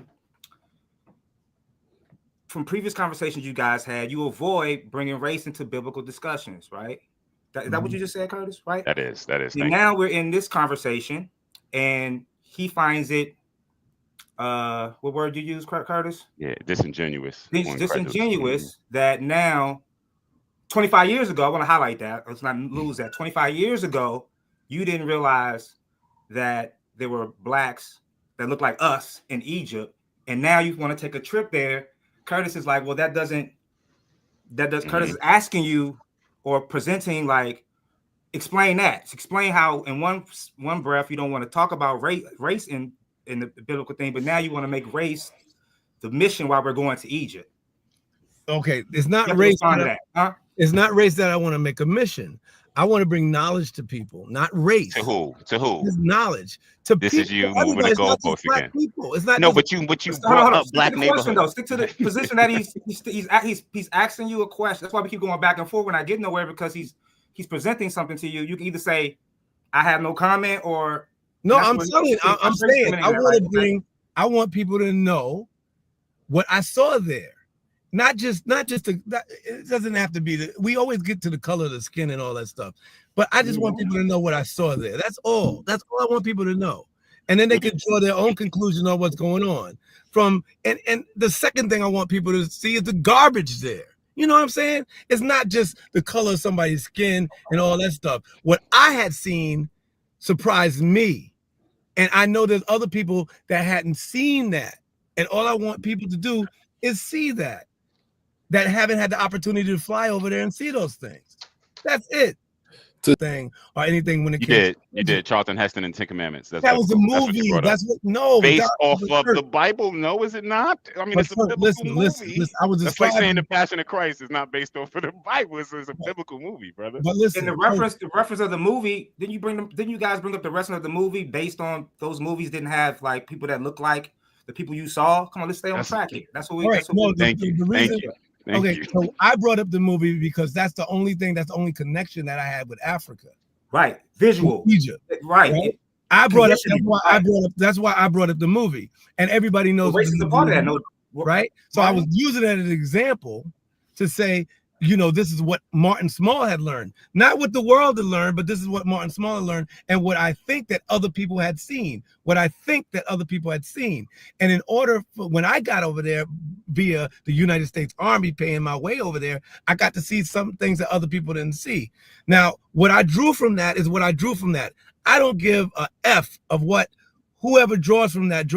from previous conversations you guys had, you avoid bringing race into biblical discussions, right? Is that what you just said, Curtis? Right? That is. And now we're in this conversation, and he finds it what word you use, Curtis? Yeah, disingenuous. Disingenuous that now 25 years ago, I want to highlight that. Let's not lose that. 25 years ago, you didn't realize that there were blacks that looked like us in Egypt, and now you want to take a trip there. Curtis is like, well, Curtis is asking you or presenting like, explain that. Explain how in one breath you don't want to talk about race in the biblical thing, but now you want to make race the mission while we're going to Egypt. Okay, it's not race. It's not race that I want to make a mission. I want to bring knowledge to people, not race. To who? It's knowledge to this people. Is you moving the goalpost again. People. It's not. No, but you brought up black neighborhood. Though. Stick to the position that he's asking you a question. That's why we keep going back and forth when I get nowhere, because he's presenting something to you. You can either say, "I have no comment," or no. I'm saying I want people to know what I saw there. Not just it doesn't have to be we always get to the color of the skin and all that stuff, but I just want people to know what I saw there. That's all I want people to know, and then they can draw their own conclusion on what's going on and the second thing I want people to see is the garbage there. You know what I'm saying? It's not just the color of somebody's skin and all that stuff. What I had seen surprised me, and I know there's other people that hadn't seen that, and all I want people to do is see that haven't had the opportunity to fly over there and see those things. That's it. Thing or anything when it came. You did Charlton Heston and Ten Commandments. That was a movie. Based off of the Bible. No, is it not? I mean, it's a biblical movie. Listen, I was just like saying the Passion of Christ is not based off of the Bible. It's a biblical movie, brother. But listen, the reference of the movie. Didn't you guys bring up the rest of the movie based on those movies didn't have like people that look like the people you saw? Come on, let's stay on track here. That's what we. Right. Thank you. So I brought up the movie because that's the only connection that I had with Africa. Right. Visual. Egypt. Right. I brought up that's why I brought up the movie. And everybody knows race is a part of that, right? So I was using that as an example to say, this is what Martin Small had learned. Not what the world had learned, but this is what Martin Small had learned and what I think that other people had seen. And in order for when I got over there via the United States Army paying my way over there, I got to see some things that other people didn't see. Now, what I drew from that is what I drew from that. I don't give a F of what whoever draws from that.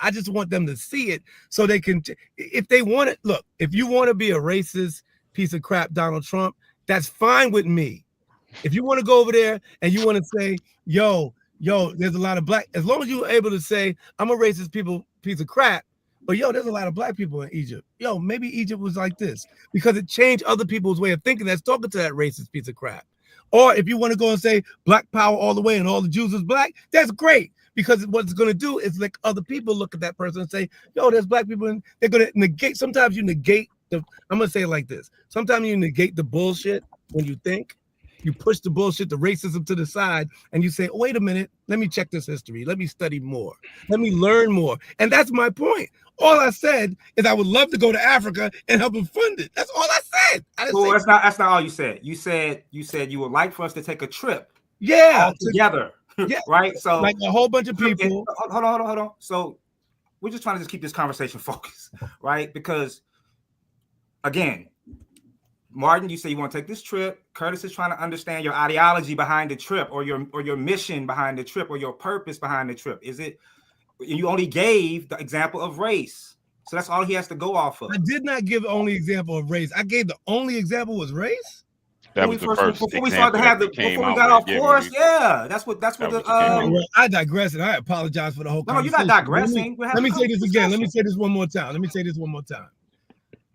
I just want them to see it so they can, if they want it, look, if you want to be a racist piece of crap Donald Trump, that's fine with me. If you want to go over there and you want to say, yo, there's a lot of black, as long as you're able to say, I'm a racist piece of crap, but there's a lot of black people in Egypt. Maybe Egypt was like this because it changed other people's way of thinking that's talking to that racist piece of crap. Or if you want to go and say black power all the way and all the Jews is black, that's great. Because what it's going to do is like other people look at that person and say, there's black people, and they're going to negate. Sometimes you negate I'm going to say it like this. Sometimes you negate the bullshit when you think. You push the bullshit, the racism to the side, and you say, wait a minute, let me check this history. Let me study more. Let me learn more. And that's my point. All I said is I would love to go to Africa and help them fund it. That's all I said. That's not all you said. You said you would like for us to take a trip. Yeah. Together. Yeah. Right? So like a whole bunch of people. Hold on. So we're just trying to keep this conversation focused, right? Because again, Martin, you say you want to take this trip. Curtis is trying to understand your ideology behind the trip, or your mission behind the trip, or your purpose behind the trip. Is it? You only gave the example of race, so that's all he has to go off of. I did not give the only example of race. I gave the only example was race. That was the first before we started to have before we got off course. Yeah, that's what well, I digress, and I apologize for the whole. No, you're not digressing. Let me say this again. Let me say this one more time.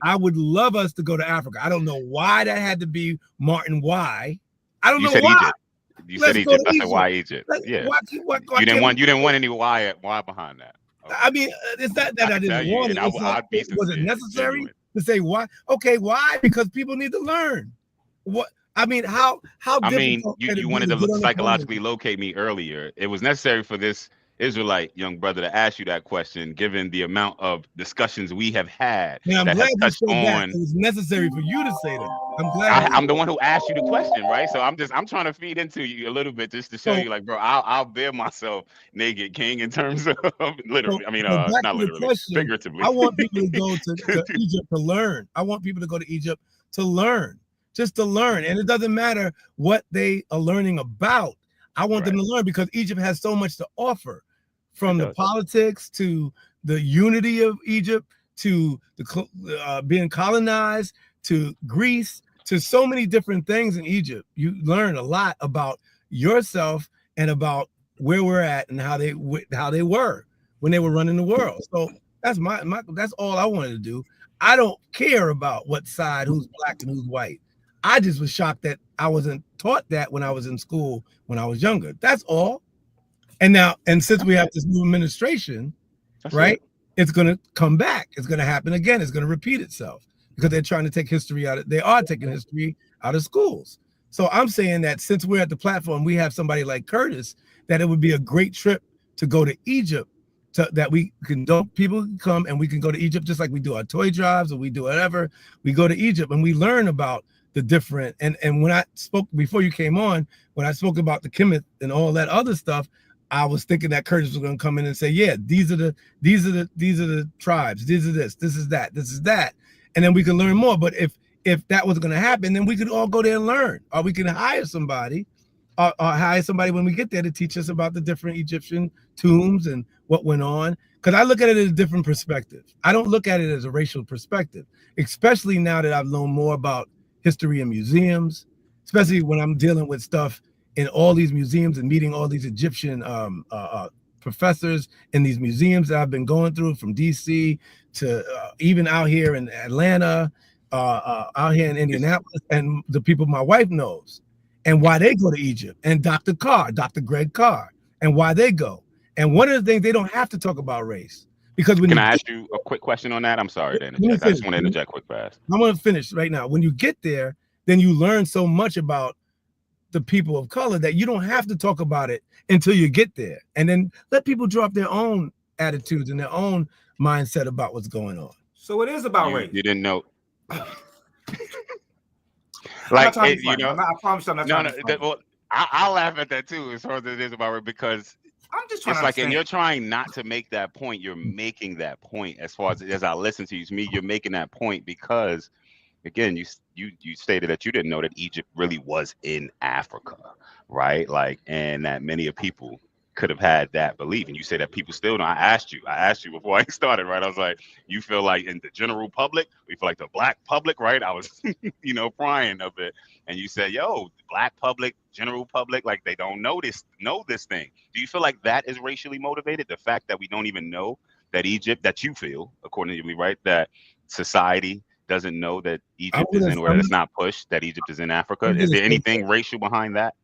I would love us to go to Africa. I don't know why that had to be Martin. Why? I don't know why. Egypt. You said Egypt. I said why Egypt? Yeah. Why you didn't want any why behind that. Okay. I mean, it's not that I didn't want it. Was it necessary to say why? Okay, why? Because people need to learn. What? I mean, how? I mean, you wanted to psychologically locate me earlier. It was necessary for this. Israelite young brother to ask you that question, given the amount of discussions we have had Now, I'm that glad have you touched said that. on. It was necessary for you to say that. I'm glad. I'm the one who asked you the question, right? So I'm trying to feed into you a little bit just to show you, like, bro, I'll bear myself naked, king, in terms of literally. I mean, so back not to the literally, question, figuratively. I want people to go to Egypt to learn. I want people to go to Egypt to learn, just to learn. And it doesn't matter what they are learning about. I want them to learn because Egypt has so much to offer, from the politics to the unity of Egypt to the being colonized to Greece to so many different things in Egypt. You learn a lot about yourself and about where we're at and how they were when they were running the world. So that's that's all I wanted to do. I don't care about what side, who's black and who's white. I just was shocked that I wasn't taught that when I was in school when I was younger. That's all. And now, and since we have this new administration, right, it's going to come back. It's going to happen again. It's going to repeat itself because they're trying to take history out of, they are taking history out of schools. So I'm saying that since we're at the platform, we have somebody like Curtis, that it would be a great trip to go to Egypt, that we can, people can come and we can go to Egypt just like we do our toy drives or we do whatever. We go to Egypt and we learn about the different, and when I spoke before you came on, when I spoke about the Kemet and all that other stuff, I was thinking that Curtis was going to come in and say, yeah, these are the tribes, this is that, and then we can learn more. But if that was going to happen, then we could all go there and learn, or we can hire somebody, or hire somebody when we get there to teach us about the different Egyptian tombs and what went on. Because I look at it as a different perspective. I don't look at it as a racial perspective, especially now that I've learned more about history and museums, especially when I'm dealing with stuff in all these museums and meeting all these Egyptian professors in these museums that I've been going through, from DC to even out here in Atlanta, out here in Indianapolis, and the people my wife knows, and why they go to Egypt, and Dr. Greg Carr, and why they go. And one of the things, they don't have to talk about race. Because when Can I ask you a quick question on that? I'm sorry to interject. I just want to interject quick fast. I'm going to finish right now. When you get there, then you learn so much about the people of color that you don't have to talk about it until you get there. And then let people drop their own attitudes and their own mindset about what's going on. So it is about race. You didn't know. Like, you know, I promise I'm not trying to well, I'll laugh at that too, as far as it is about race, because I'm just trying it's to like, and understand. you're trying not to make that point. You're making that point. As far as I listen to you, to me, you're making that point because, again, you stated that you didn't know that Egypt really was in Africa, right? Like, and that many of people could have had that belief, and you say that people still don't. I asked you before I started, right? I was like, you feel like in the general public, we feel like the black public, right? I was, prying of it, and you said, yo, the black public, general public, like they don't know this thing. Do you feel like that is racially motivated? The fact that we don't even know that Egypt, that you feel, according to me, right, that society doesn't know that Egypt is in, where it's not pushed, that Egypt is in Africa? Is there anything racial behind that?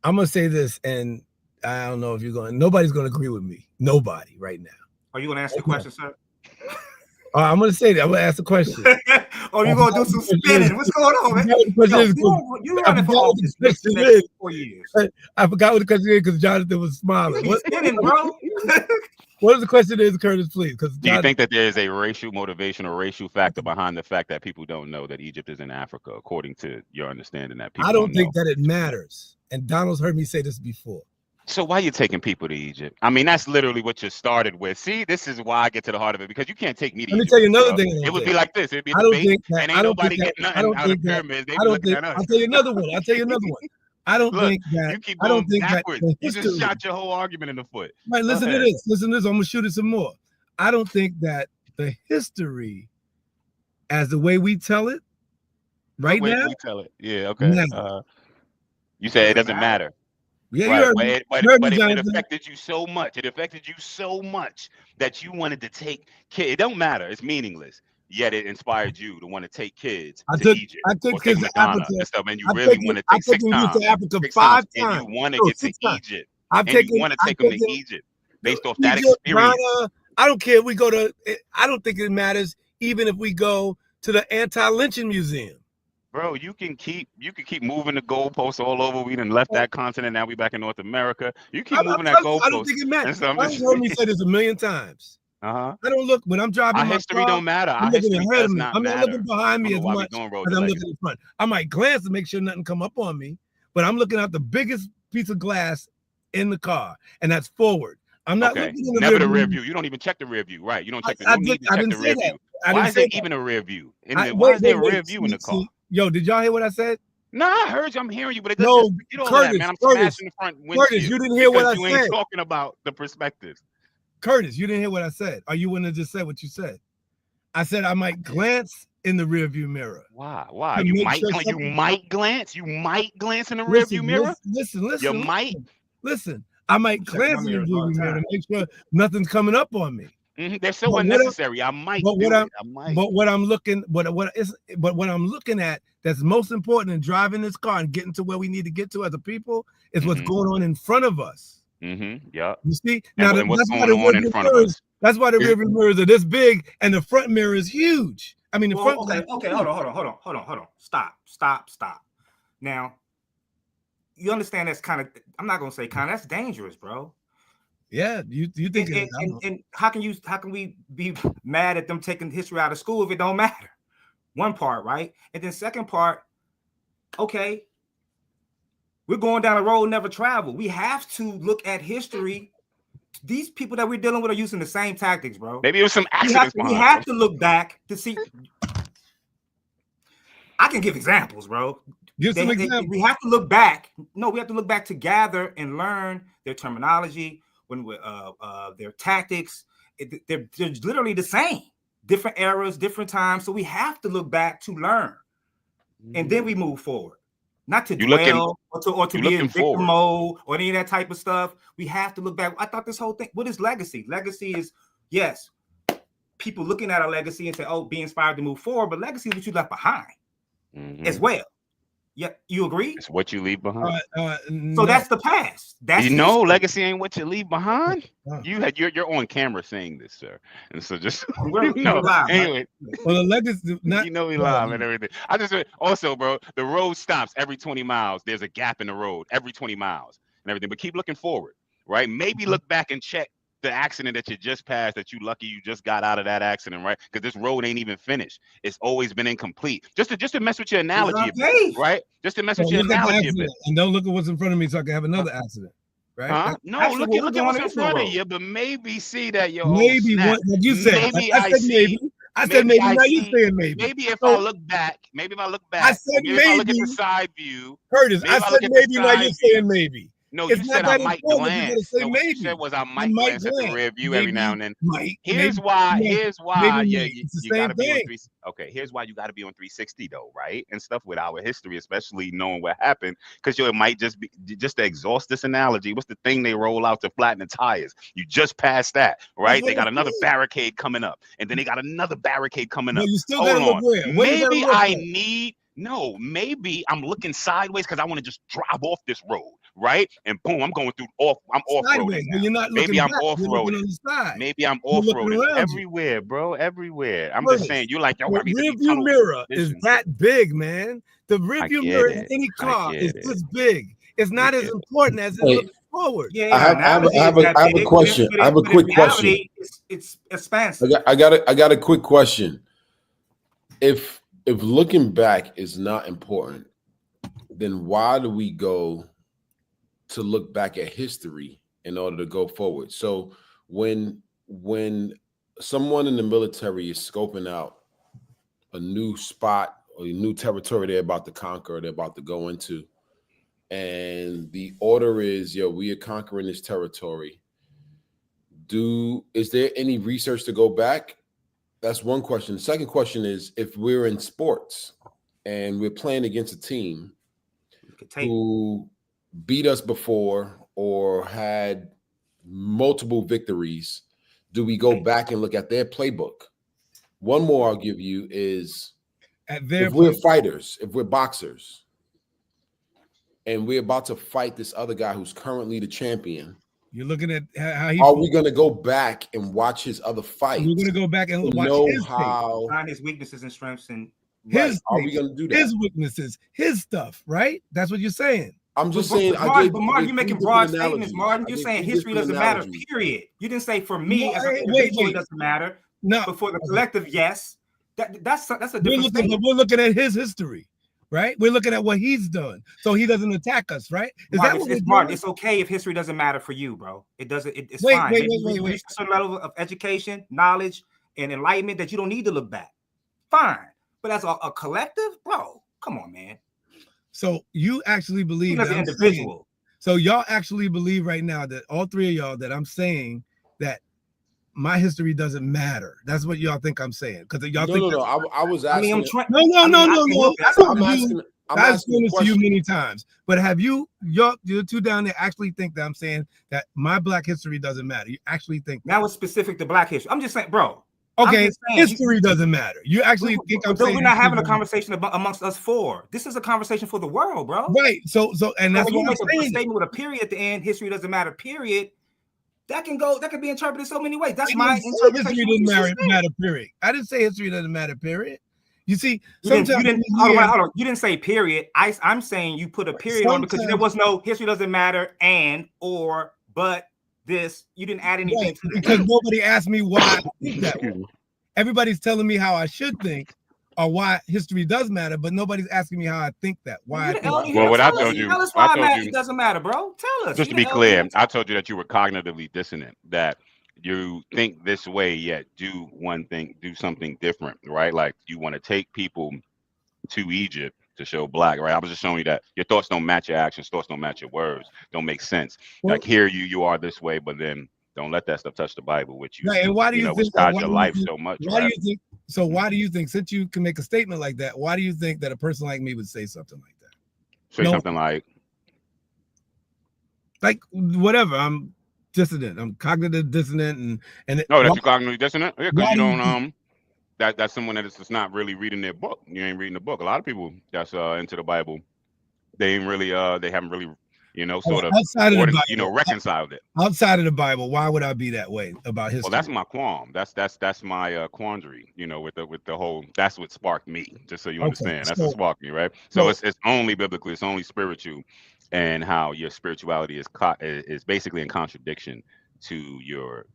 I'm gonna say this, and I don't know if nobody's gonna agree with me. Nobody right now. Are you gonna ask the question, sir? I'm gonna say that. I'm gonna ask the question. Or you gonna do some spinning? What's going on, man? You running for office next 4 years. I forgot what the question is because Jonathan was smiling. What's spinning, bro? What is the question is, Curtis, please? Because do you think that there is a racial motivation or racial factor behind the fact that people don't know that Egypt is in Africa, according to your understanding that people? I don't think that it matters. And Donald's heard me say this before. So why are you taking people to Egypt? I mean, that's literally what you started with. See, this is why I get to the heart of it, because you can't take me to Egypt. Let me tell you another thing. It would be like this. It'd be a debate, and ain't nobody getting nothing out of the pyramids. They be looking at us. I'll tell you another one. I don't think that. You keep going backwards. You just shot your whole argument in the foot. Right, listen to this. Listen to this. I'm gonna shoot it some more. I don't think that the history, as the way we tell it, right now. We tell it. Yeah. Okay. You say it doesn't matter. Yeah, right. But it affected you so much. It affected you so much that you wanted to take kids. It don't matter. It's meaningless. Yet it inspired you to want to take kids to Egypt. I took kids to Africa and stuff, and you really want to take 6 times. To Africa 5 times. And you want to get to Egypt. You want to take them to Egypt based off that experience. I don't care if we go to. I don't think it matters even if we go to the Anti-Lynching Museum. Bro, you can keep moving the goalposts all over. We done left that continent. Now we back in North America. You keep moving that goalpost. I don't think it matters. I'm I've heard me say this a million times. Uh-huh. I don't look when I'm driving. Our my history car, don't matter. I'm Our looking history ahead of does me. not I'm not matter. looking behind me as much as I'm looking in front. I might glance to make sure nothing come up on me, but I'm looking out the biggest piece of glass in the car, and that's forward. I'm not looking in the rear view. You don't even check the rear view, right? You don't check the need to check the rear view. Why is there even a rear view? Why is there a rear view in the car? Yo, did y'all hear what I said? No, I heard you. I'm hearing you, but No, just forget all Curtis, that, man. I'm Curtis, smashing the front windshield. Curtis, you didn't hear what I said. You ain't talking about the perspectives. Curtis, you didn't hear what I said. Or you wouldn't have just said what you said. I said I might glance in the rearview mirror. Why? You might glance. You might glance in the rearview mirror. Listen. You might. Listen. I might glance in the rearview mirror to make sure nothing's coming up on me. They're so unnecessary. I might. But what I'm looking at that's most important in driving this car and getting to where we need to get to as a people is what's going on in front of us. Yeah. You see, now what's going on in front of us? That's why the rearview mirrors are this big and the front mirror is huge. I mean, okay, hold on. Stop. Now, you understand that's kind of, I'm not gonna say kind of, that's dangerous, bro. Yeah, you think and how can we be mad at them taking history out of school if it don't matter? One part, right? And then second part, okay, we're going down a road never traveled. We have to look at history. These people that we're dealing with are using the same tactics, bro. Maybe it was some accidents. We have to look back to see. I can give examples, bro. Give some examples. We have to look back. No, we have to look back to gather and learn their terminology, their tactics. They're literally the same. Different eras, different times. So we have to look back to learn, and then we move forward. Not to dwell or to be in victim mode or any of that type of stuff. We have to look back. I thought this whole thing, what is legacy? Legacy is, yes, people looking at a legacy and say, oh, be inspired to move forward, but legacy is what you left behind as well. Yeah, you agree? It's what you leave behind. So that's the past. That's legacy ain't what you leave behind. You're on camera saying this, sir, and so just we're live. Anyway, well, the legacy, we live and everything. I just also, bro, the road stops every 20 miles. There's a gap in the road every 20 miles and everything. But keep looking forward, right? Maybe look back and check the accident that you just passed, that you lucky you just got out of that accident, right? Because this road ain't even finished. It's always been incomplete. Just to mess with your analogy a bit, right? Just to mess with your analogy a bit. And don't look at what's in front of me so I can have another accident, right? Huh? No, look at what's in front of you, but maybe see that maybe what you said. I said maybe. I said maybe. Now you saying maybe. Maybe if I look back, I said maybe. If I look at the side view, Curtis, I said maybe. Now you're saying maybe. No, you said I might glance. Say what you said was I might glance at the rear view every now and then. Here's why you gotta be on 360. Okay, here's why you gotta be on 360 though, right? And stuff with our history, especially knowing what happened, because it might just be just to exhaust this analogy. What's the thing they roll out to flatten the tires? You just passed that, right? They got another barricade coming up, and then they got another barricade coming up. You still gotta look where? Maybe I'm looking sideways because I want to just drive off this road, right? And boom, I'm off-roading. Maybe I'm off-roading. Maybe I'm off-roading. Everywhere, bro. Everywhere. I'm just saying, you're like, yo, the rearview mirror is that big, man. The rearview mirror in any car is this big. It's not as important as it looks forward. Yeah, I have a question. I have a quick question. It's expansive. I got a quick question. If looking back is not important, then why do we go to look back at history in order to go forward? So when someone in the military is scoping out a new spot or a new territory they're about to conquer, they're about to go into, and the order is, we are conquering this territory. Is there any research to go back? That's one question. The second question is, if we're in sports and we're playing against a team who beat us before or had multiple victories, do we go back and look at their playbook? One more I'll give you is, if we're fighters, if we're boxers, and we're about to fight this other guy who's currently the champion, you're looking at how he. Are we going to go back and watch his other fight? We're going to go back and watch find his weaknesses and strengths, and Right. his Are we things, going to do that? his witnesses, his stuff, right? That's what you're saying. I'm just saying. Martin, you're making broad different statements, analogies. Martin. I You're gave saying two history different doesn't matter, analogies. period. You didn't say for me No, as an wait, individual wait. it doesn't matter. No, But for the collective, yes. That's a we're different statement. looking at his history, right? We're looking at what he's done, so he doesn't attack us, right? Is Martin, that what we're Martin, doing? it's okay if history doesn't matter for you, bro. It doesn't. It's Wait, fine. wait, Maybe wait, you wait. reach a certain level of education, knowledge, and enlightenment that you don't need to look back. Fine. But as a collective, bro, come on, man. So you actually believe Even as that an I'm individual. saying, so y'all actually believe right now that all three of y'all that I'm saying that my history doesn't matter. That's what y'all think I'm saying. Because y'all think No. I was I mean, asking. I'm trying. no. I'm asking. I'm I've asking shown a this to you question. many times. But have you two down there actually think that I'm saying that my black history doesn't matter? You actually think that? Now it's specific to black history. I'm just saying, bro. Okay, just saying, history doesn't matter. You actually think I'm saying we're not having a history conversation amongst us four. This is a conversation for the world, bro. right? So and that's when you what I'm make a saying. statement with a period at the end, history doesn't matter, period. That can be interpreted so many ways. That's I my didn't say interpretation. history doesn't matter, period. I didn't say history doesn't matter, period. You see, You didn't hold on. You didn't say period. I'm saying you put a period on because there was no history doesn't matter and or but this. You didn't add anything right, to that. because nobody asked me why I think that way. Everybody's telling me how I should think or why history does matter, but nobody's asking me how I think that. Why? Well, what I told you, tell us why it doesn't matter, bro. Tell us. Just to be clear, I told you that you were cognitively dissonant. That you think this way, yet do something different, right? Like you want to take people to Egypt to show black, right? I was just showing you that your thoughts don't match your actions, thoughts don't match your words, don't make sense. Well, like here you are this way, but then don't let that stuff touch the Bible, which you, right, and why do you think, which guides your life so much, why right? do you think? So why do you think, since you can make a statement like that, why do you think that a person like me would say something like that? Say something like whatever. I'm dissonant. I'm cognitive dissonant, and no, that's cognitively dissonant. Yeah, because why you do you don't that's someone that is just not really reading their book. You ain't reading the book. A lot of people that's into the Bible, they ain't really they haven't really sort of outside of the Bible, reconciled it. Outside of the Bible, why would I be that way about history? Well, that's my qualm. That's my quandary. With the whole. That's what sparked me. Just so you understand, that's what sparked me, right? So it's only biblical. It's only spiritual, and how your spirituality is basically in contradiction to your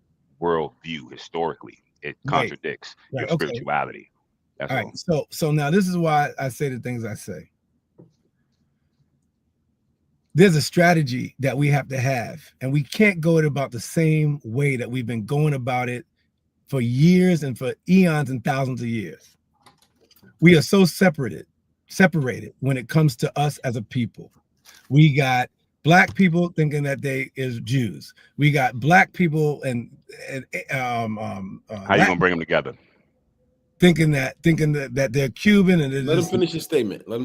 worldview historically. It contradicts your spirituality. That's all. Right. So now this is why I say the things I say. There's a strategy that we have to have, and we can't go about the same way that we've been going about it for years and for eons and thousands of years. We are so separated when it comes to us as a people. We got black people thinking that they is Jews. We got black people and how you gonna bring them together? Thinking that they're Cuban and let him finish his statement. Right,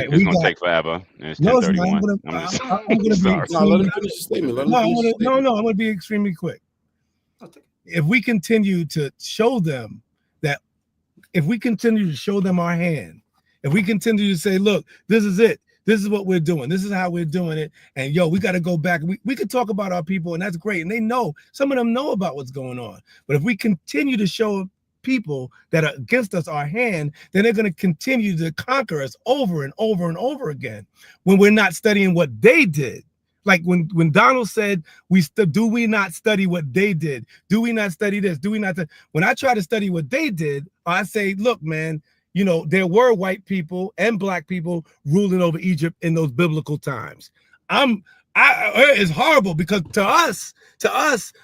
it's gonna take forever. And it's 10:31. I'm gonna sorry. No, let him finish his statement. I'm gonna be extremely quick. If we continue to show them that, if we continue to show them our hand, if we continue to say, look, this is it. This is what we're doing. This is how we're doing it. And we got to go back. We could talk about our people, and that's great. And they know, some of them know about what's going on. But if we continue to show people that are against us our hand, then they're going to continue to conquer us over and over and over again when we're not studying what they did. Like when Donald said, do we not study what they did? Do we not study this? Do we not? When I try to study what they did, I say, look, man, there were white people and black people ruling over Egypt in those biblical times. It's horrible because to us,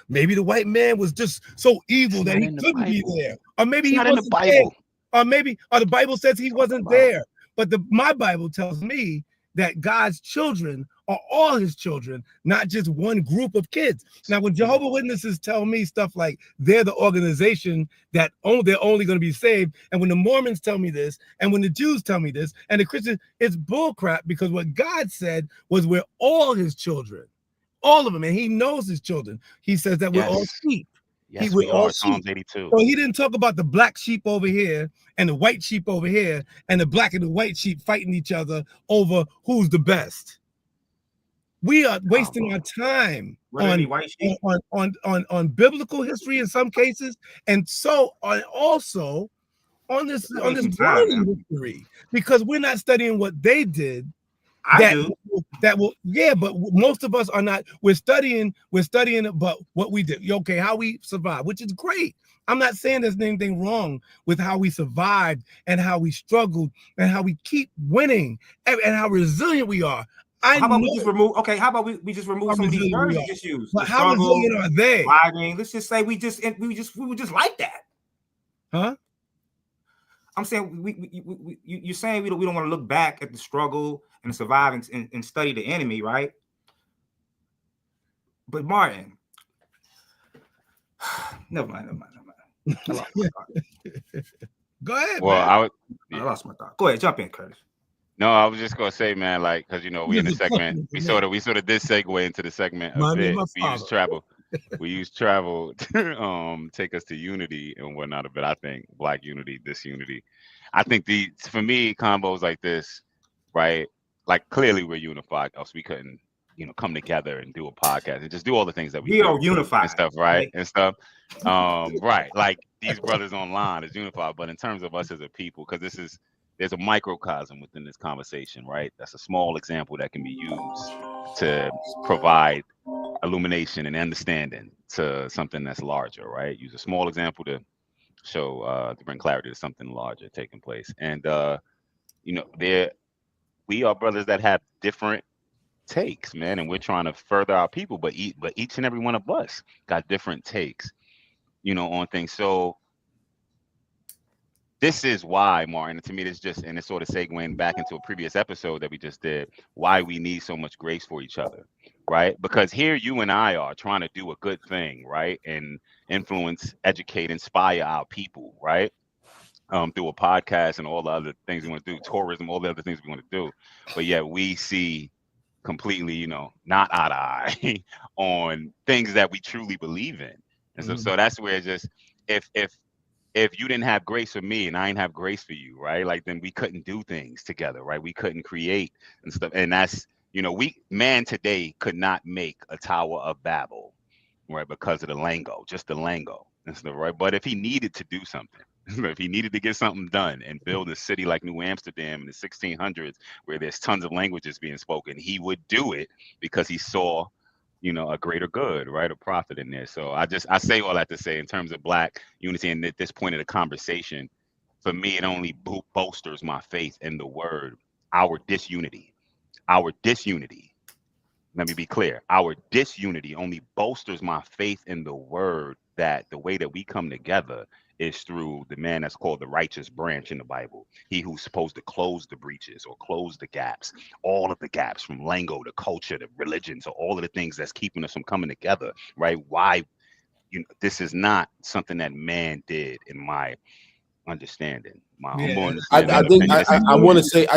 maybe the white man was just so evil that he couldn't be there, or maybe he wasn't there, or the Bible says he wasn't there. But my Bible tells me that God's children are all his children, not just one group of kids. Now, when Jehovah's Witnesses tell me stuff like they're the organization that they're only going to be saved, and when the Mormons tell me this, and when the Jews tell me this, and the Christians, it's bullcrap, because what God said was we're all his children, all of them, and he knows his children. He says that we're all sheep. Yes, we are. Psalms 82. So he didn't talk about the black sheep over here and the white sheep over here and the black and the white sheep fighting each other over who's the best. We are wasting our time on biblical history in some cases, and so also on this Some time blinding now. history because we're not studying what they did. I do. That will, yeah, but most of us are not. We're studying about what we did. Okay, how we survived, which is great. I'm not saying there's anything wrong with how we survived and how we struggled and how we keep winning and how resilient we are. How about we just remove? Okay, how about we just remove some of these words you just used? But how resilient are they? Thriving. Let's just say we were just like that. Huh? I'm saying you're saying we don't want to look back at the struggle and survive and study the enemy, right? But Martin, never mind. I lost my thought. Go ahead. Well, man. I lost my thought. Go ahead, jump in, Curtis. No, I was just gonna say, man, like, because we in the segment, we sort of did segue into the segment a bit. We use travel to take us to unity and whatnot. But I think Black unity, disunity. I think for me, combos like this, right? Like clearly we're unified, else we couldn't, come together and do a podcast and just do all the things that we are unified and stuff, right? And stuff, right? Like these brothers online is unified, but in terms of us as a people, because there's a microcosm within this conversation, right? That's a small example that can be used to provide illumination and understanding to something that's larger, right? Use a small example to show, to bring clarity to something larger taking place. And, we are brothers that have different takes, man, and we're trying to further our people, but each and every one of us got different takes, on things. So this is why, Martin, to me, it's sort of segueing back into a previous episode that we just did, why we need so much grace for each other, right? Because here you and I are trying to do a good thing, right? And influence, educate, inspire our people, right? Through a podcast and all the other things we want to do, tourism, all the other things we want to do. But yet we see completely, not eye to eye on things that we truly believe in. And so that's where just, if you didn't have grace for me and I didn't have grace for you, right? Like then we couldn't do things together, right? We couldn't create and stuff. And that's, man today could not make a Tower of Babel, right? Because of the lingo, just the lingo and stuff, right? But if he needed to do something, if he needed to get something done and build a city like New Amsterdam in the 1600s, where there's tons of languages being spoken, he would do it because he saw, a greater good, right? A profit in there. So I say all that to say, in terms of Black unity, and at this point of the conversation, for me, it only bolsters my faith in the word. Our disunity, let me be clear, our disunity only bolsters my faith in the word, that the way that we come together is through the man that's called the righteous branch in the Bible. He who's supposed to close the breaches or close the gaps, all of the gaps from lingo to culture to religion to all of the things that's keeping us from coming together, right? Why, this is not something that man did, in my understanding. I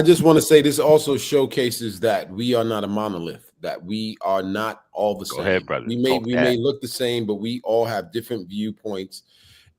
just want to say this also showcases that we are not a monolith, that we are not all the same. Go ahead, brother. We may look the same, but we all have different viewpoints.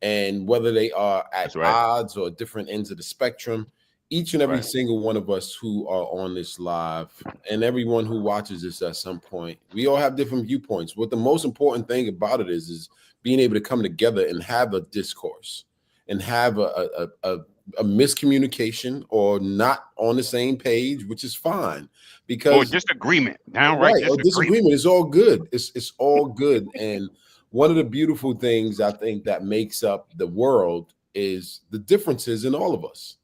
And whether they are at odds or different ends of the spectrum, each and every single one of us who are on this live and everyone who watches this at some point, we all have different viewpoints. What the most important thing about it is being able to come together and have a discourse and have a miscommunication or not on the same page, which is fine, because or disagreement, downright disagreement is all good. It's all good. And one of the beautiful things I think that makes up the world is the differences in all of us,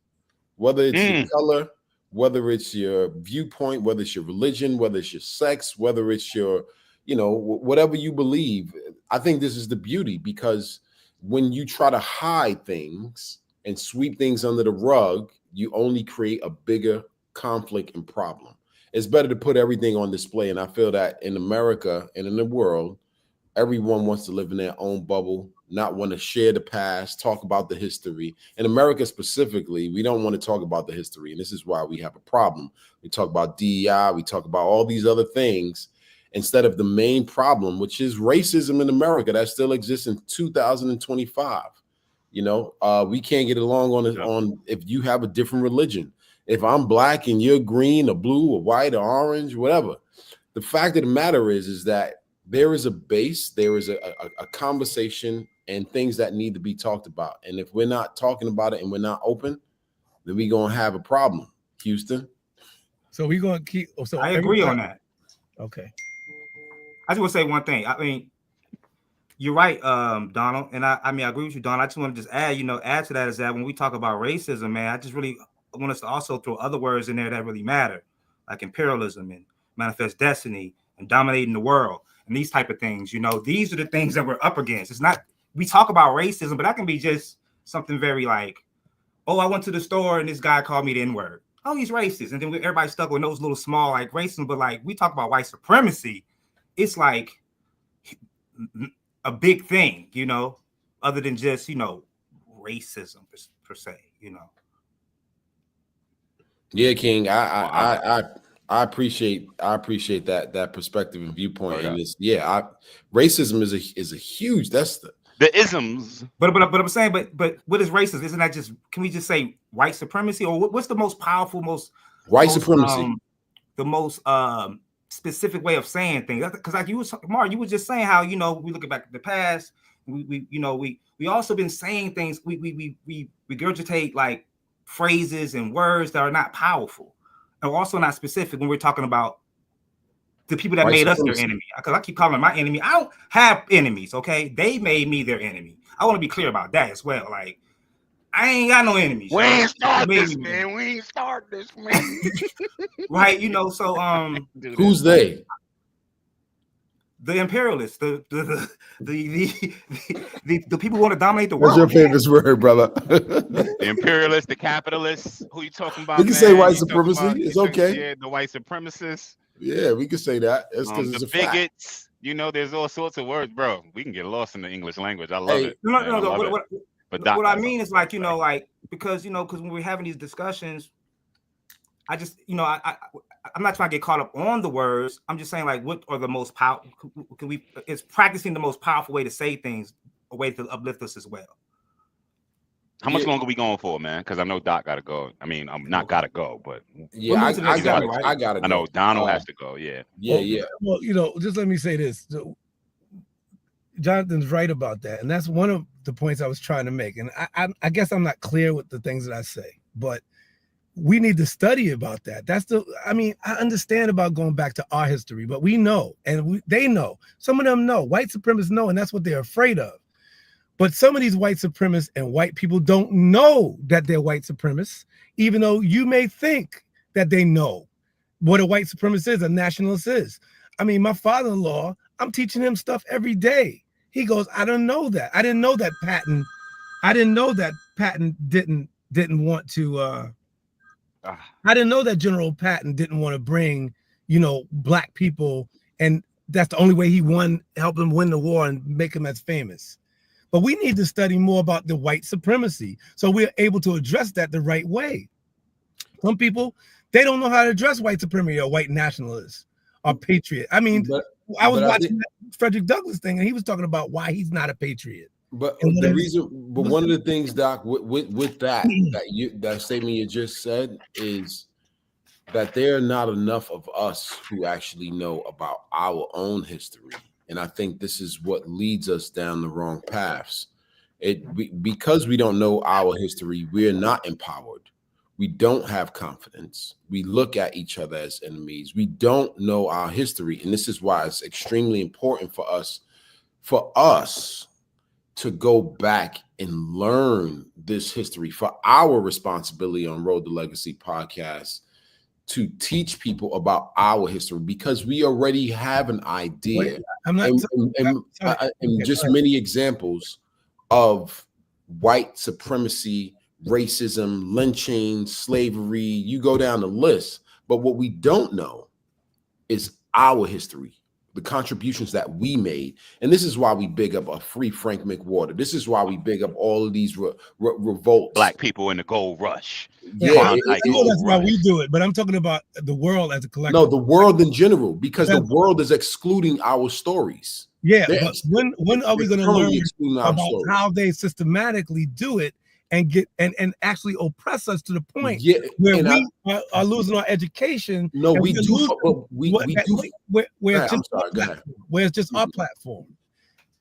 whether it's your color, whether it's your viewpoint, whether it's your religion, whether it's your sex, whether it's your, whatever you believe. I think this is the beauty, because when you try to hide things and sweep things under the rug, you only create a bigger conflict and problem. It's better to put everything on display. And I feel that in America and in the world, everyone wants to live in their own bubble, not want to share the past, talk about the history. In America specifically, we don't want to talk about the history. And this is why we have a problem. We talk about DEI, we talk about all these other things, instead of the main problem, which is racism in America that still exists in 2025. We can't get along on if you have a different religion. If I'm Black and you're green or blue or white or orange, whatever. The fact of the matter is that there is a base, there is a conversation and things that need to be talked about. And if we're not talking about it and we're not open, then we're going to have a problem, Houston. So we're going to keep. So I agree on that. Okay. I just want to say one thing. I mean, you're right, Donald. And I mean, I agree with you, Donald. I just want to just add to that is that when we talk about racism, man, I just really want us to also throw other words in there that really matter, like imperialism and manifest destiny and dominating the world and these type of things. These are the things that we're up against. It's not, we talk about racism, but that can be just something very like, oh, I went to the store and this guy called me the N-word. Oh, he's racist. And then everybody's stuck with those little small like racism, but like we talk about white supremacy, it's like a big thing, other than just, racism per se, Yeah, King. I appreciate that perspective and viewpoint. Oh, yeah. And racism is a huge, that's the isms. But I'm saying, but what is racism? Isn't that just, can we just say white supremacy, or what's the most powerful, supremacy? The most specific way of saying things? Because like Mark, you were just saying how we looking back at the past. We also been saying things. We regurgitate like phrases and words that are not powerful, and also not specific when we're talking about the people that made us their enemy. Because I keep calling them my enemy. I don't have enemies, okay? They made me their enemy. I want to be clear about that as well. Like, I ain't got no enemies. We ain't start this, man. We ain't start this, man. Right? So who's they? The imperialists, the people who want to dominate the world. What's your favorite word, brother? The imperialists, the capitalists. Who you talking about? We can say white supremacy. It's okay. Yeah, the white supremacists. Yeah, we can say that. It's because it's the a bigots. Fact. There's all sorts of words, bro. We can get lost in the English language. I love it. No. What I mean is like, because when we're having these discussions, I just, I'm not trying to get caught up on the words. I'm just saying, like, what are the most powerful? It's practicing the most powerful way to say things, a way to uplift us as well. How much longer are we going for, man? Because I know Doc got to go. I mean, I'm not got to go, but yeah, I got to. I know Donald has to go. Yeah. Well, just let me say this. Jonathan's right about that, and that's one of the points I was trying to make. And I guess I'm not clear with the things that I say, but we need to study about that. I understand about going back to our history, but we know, and they know. Some of them know. White supremacists know, and that's what they're afraid of. But some of these white supremacists and white people don't know that they're white supremacists, even though you may think that they know what a white supremacist is, a nationalist is. I mean, my father-in-law, I'm teaching him stuff every day. He goes, I don't know that. I didn't know that Patton didn't want to. I didn't know that General Patton didn't want to bring, black people, and that's the only way he helped him win the war and make him as famous. But we need to study more about the white supremacy so we're able to address that the right way. Some people, they don't know how to address white supremacy or white nationalists or patriot. I mean, I was watching that Frederick Douglass thing, and he was talking about why he's not a patriot. But one of the things, Doc, with that statement you just said is that there are not enough of us who actually know about our own history. And I think this is what leads us down the wrong paths. Because we don't know our history, we're not empowered. We don't have confidence. We look at each other as enemies. We don't know our history. And this is why it's extremely important for us to go back and learn this history, for our responsibility on Road to Legacy podcast, to teach people about our history, because we already have an idea. Many examples of white supremacy, racism, lynching, slavery, you go down the list. But what we don't know is our history, the contributions that we made. And this is why we big up a free Frank McWhorter. This is why we big up all of these revolts. Black people in the gold rush. Yeah, that's why we do it. But I'm talking about the world as a collective. No, the world in general, because the world is excluding our stories. Yeah, but when are we going to learn about how they systematically do it and get and actually oppress us to the point where we are losing our education? No, we do. Where it's just our platform.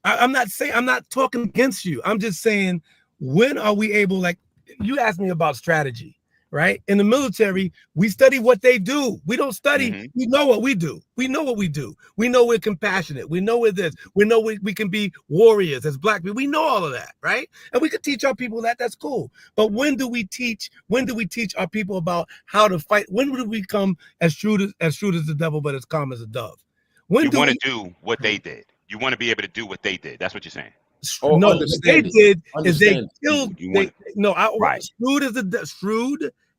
I'm not talking against you. I'm just saying, when are we able, like you asked me about strategy, right? In the military, we study what they do. We don't study, we know what we do. We know what we do. We know we're compassionate. We know we're this. We know we can be warriors as Black people. We know all of that, right? And we could teach our people that. That's cool. But when do we teach our people about how to fight? When do we become as shrewd as the devil, but as calm as a dove? When you do want we to do what they did? You want to be able to do what they did. That's what you're saying. Oh, no, what they did is they killed. Right. Shrewd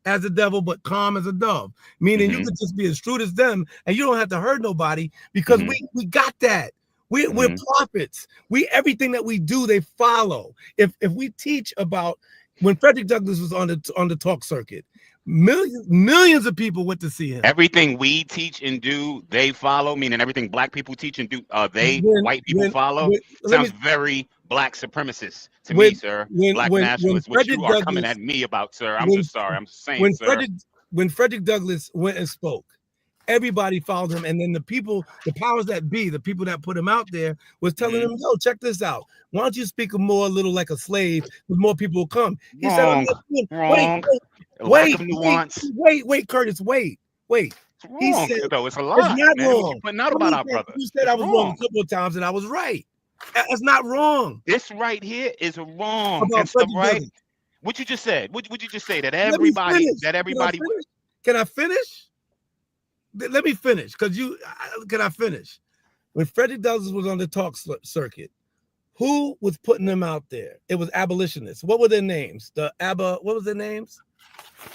as a devil, but calm as a dove. Meaning you could just be as shrewd as them, and you don't have to hurt nobody because we got that. We're prophets. Everything that we do, they follow. If we teach about when Frederick Douglass was on the talk circuit, millions of people went to see him. Everything we teach and do, they follow. Meaning everything Black people teach and do, white people follow. Sounds very Black supremacist to me, sir. Black nationalists, which you are coming at me about, sir. I'm just sorry. I'm saying, sir. When Frederick Douglass went and spoke, everybody followed him, and then the powers that be, the people that put him out there, was telling him, "Yo, check this out. Why don't you speak more a little like a slave? Because more people will come." He said, "Wait, Curtis, wait." He said, "No, it's a lie. It's not wrong. You're putting out about our brother. You said I was wrong a couple of times, and I was right. That's not wrong. This right here is wrong. It's the right. What you just said? What you just say? That everybody. Can I finish? Let me finish, because can I finish? When Frederick Douglass was on the talk circuit, who was putting them out there? It was abolitionists. What were their names? What was their names?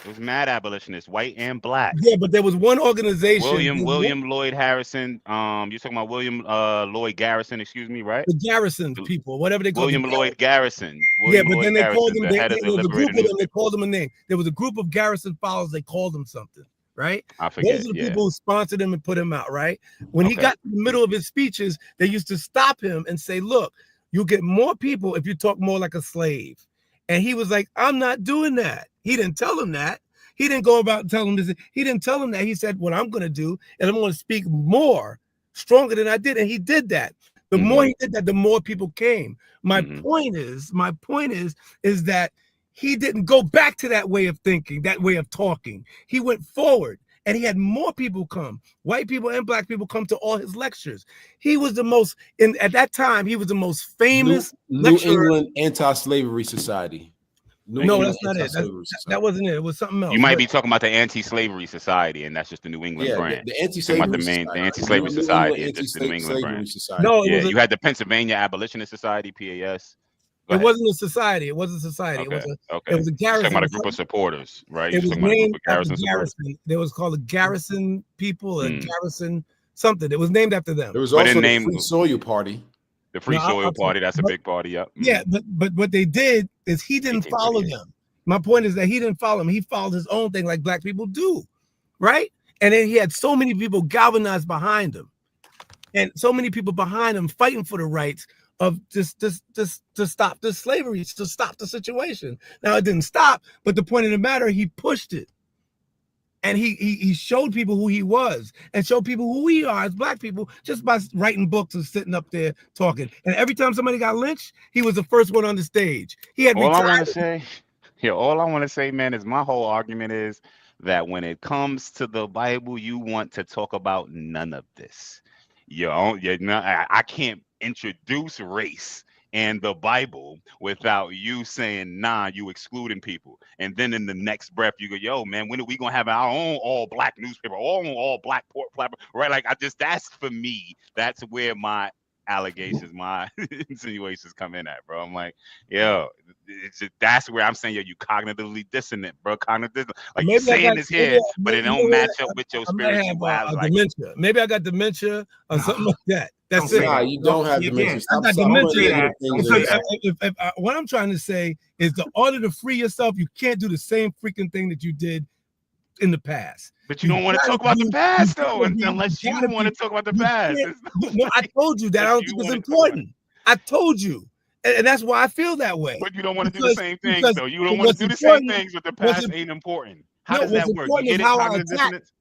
It was mad abolitionists, white and Black. Yeah, but there was one organization. William Lloyd Harrison. You're talking about William Lloyd Garrison, excuse me, right? The Garrison people, whatever they call them. William Lloyd Garrison. Yeah, but then they called them. There was a group of them. They called them a name. There was a group of Garrison followers. They called them something, right? I forget. Those are the people who sponsored him and put him out, right? When he got in the middle of his speeches, they used to stop him and say, "Look, you'll get more people if you talk more like a slave." And he was like, "I'm not doing that." He didn't tell him that. He didn't go about telling him this. He didn't tell him that. He said, "What I'm going to do is I'm going to speak more, stronger than I did." And he did that. The more he did that, the more people came. My point is that he didn't go back to that way of thinking, that way of talking. He went forward, and he had more people come, white people and Black people come to all his lectures. He was at that time, he was the most famous New England Anti-Slavery Society. No, that's not it. That wasn't it. It was something else. You might be talking about the Anti-Slavery Society, and that's just the New England brand. The Anti-Slavery Society. The Anti-Slavery Society is just the New England brand. No, you had the Pennsylvania Abolitionist Society, PAS. It wasn't a society. It wasn't a society. Okay. It was a garrison. Talking about a group of supporters, right? It was named after Garrison. They was called the Garrison people, or Garrison something. It was named after them. There was also the Free Soil Party. The Free Soil Party, that's a big party, yep. Yeah, but what they did is he didn't follow them. My point is that he didn't follow him. He followed his own thing like Black people do, right? And then he had so many people galvanized behind him, and so many people behind him fighting for the rights of just to stop the slavery, to stop the situation. Now it didn't stop, but the point of the matter, he pushed it. And he showed people who he was and showed people who we are as Black people just by writing books and sitting up there talking. And every time somebody got lynched, he was the first one on the stage. He had all I want to say, man, is my whole argument is that when it comes to the Bible, you want to talk about none of this. I can't introduce race and the Bible without you saying, nah, you excluding people. And then in the next breath, you go, yo, man, when are we going to have our own all Black newspaper, all Black platform, right? Like, that's for me, that's where my allegations, my insinuations come in at, bro. I'm like, yo, that's where I'm saying, yo, you cognitively dissonant, bro. Cognitively, like you're saying this here, but it don't match up with your spirituality. Dementia. Maybe I got dementia or something like that. That's it. Nah, you don't have dementia. I got dementia. What I'm trying to say is, the order to free yourself, you can't do the same freaking thing that you did in the past. But you don't want to talk about the past, though, unless you want to talk about the past. No, I told you that I don't think it's important. I told you. And that's why I feel that way. But you don't want to do the same things, though. You don't want to do the same things, but the past ain't important. How does that work? You get it, cognitive dissonance?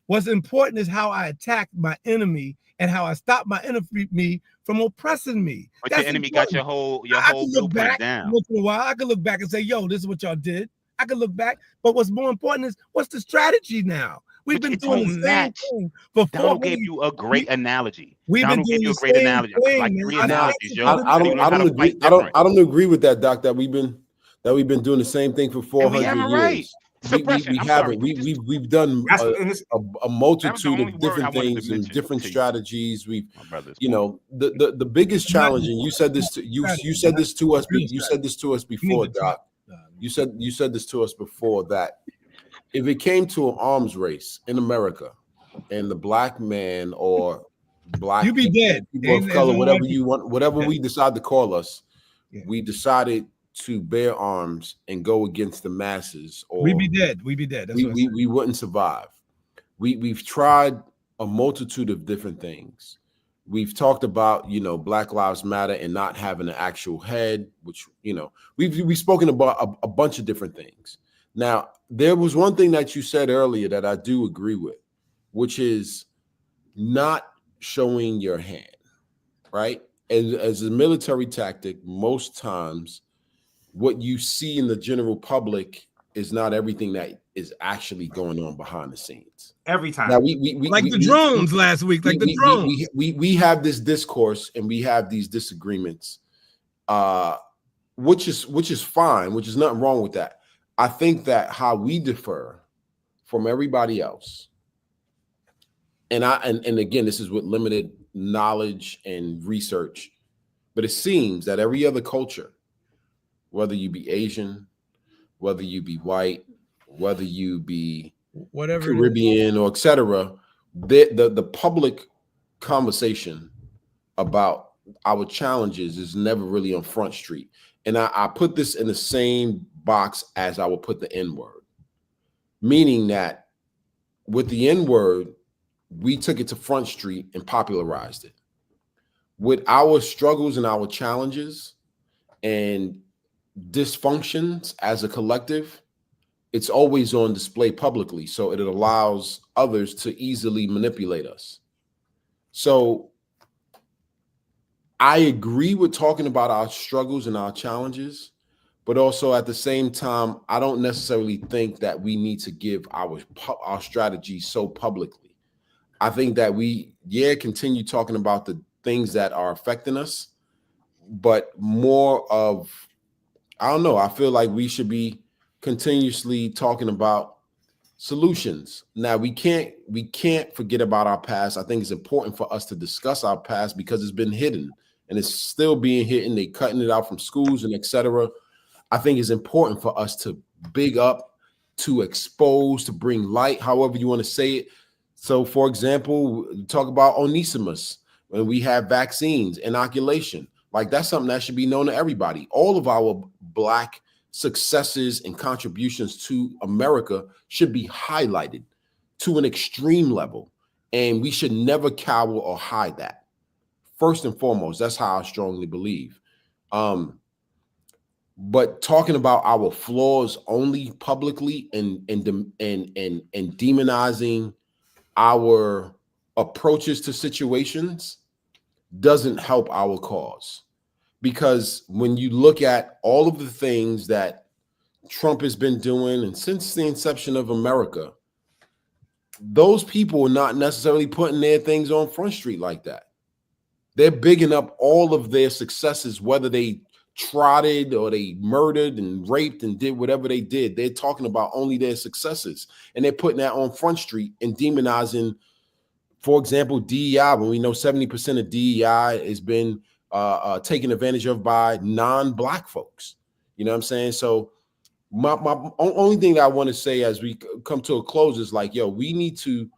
What's important is how I attack my enemy and how I stop my enemy from oppressing me. But That's your enemy important. got your whole I can look blueprint back down. once in a while. I can look back and say, yo, this is what y'all did. I can look back. But what's more important is what's the strategy now? We've been doing the same thing for 400 Donald gave you a great analogy. We've been Donald doing gave you a the great same analogy. thing, Like man. 3 I- analogies, yo. I don't agree with that, Doc. That we've been doing the same thing for 400 haven't, years. right? Suppression. We I'm haven't. sorry. We've done That's a multitude only of word I different wanted to things and mention different to you. strategies. We've, My brother's you know, the biggest challenge, and you said this to you said this to us. You said this to us before, Doc. You said this to us before, that if it came to an arms race in America, and the black man or black You be dead. people of color, whatever you want, whatever Yeah. we decide to call us, Yeah. we decided to bear arms and go against the masses, or We'd be dead. We'd be dead. That's what I said. we wouldn't survive. We've tried a multitude of different things. We've talked about, you know, Black Lives Matter and not having an actual head, which, you know, we've spoken about a bunch of different things. Now, there was one thing that you said earlier that I do agree with, which is not showing your hand, right? As a military tactic, most times what you see in the general public is not everything that is actually going on behind the scenes. Every time. Now the drones last week, like the drones. We have this discourse and we have these disagreements, which is fine, which is nothing wrong with that. I think that how we differ from everybody else, and again, this is with limited knowledge and research, but it seems that every other culture, whether you be Asian, whether you be white, whether you be whatever Caribbean or etc., the public conversation about our challenges is never really on Front Street. And I put this in the same box as I would put the N-word, meaning that with the N-word, we took it to Front Street and popularized it. With our struggles and our challenges and dysfunctions as a collective, it's always on display publicly, so it allows others to easily manipulate us. So I agree with talking about our struggles and our challenges, but also at the same time, I don't necessarily think that we need to give our strategy so publicly. I think that we continue talking about the things that are affecting us, but more of, I don't know, I feel like we should be continuously talking about solutions. Now we can't forget about our past. I think it's important for us to discuss our past because it's been hidden and it's still being hidden. They cutting it out from schools and etc. I think it's important for us to big up, to expose, to bring light, however you want to say it. So for example, talk about Onesimus when we have vaccines, inoculation. Like that's something that should be known to everybody. All of our Black successes and contributions to America should be highlighted to an extreme level. And we should never cower or hide that. First and foremost, that's how I strongly believe. But talking about our flaws only publicly and demonizing our approaches to situations doesn't help our cause. Because when you look at all of the things that Trump has been doing, and since the inception of America, those people are not necessarily putting their things on Front Street like that. They're bigging up all of their successes, whether they trotted or they murdered and raped and did whatever they did. They're talking about only their successes, and they're putting that on Front Street and demonizing, for example, DEI, when we know 70% of DEI has been taken advantage of by non-Black folks. You know what I'm saying? So my only thing that I want to say as we come to a close is like, yo, we need to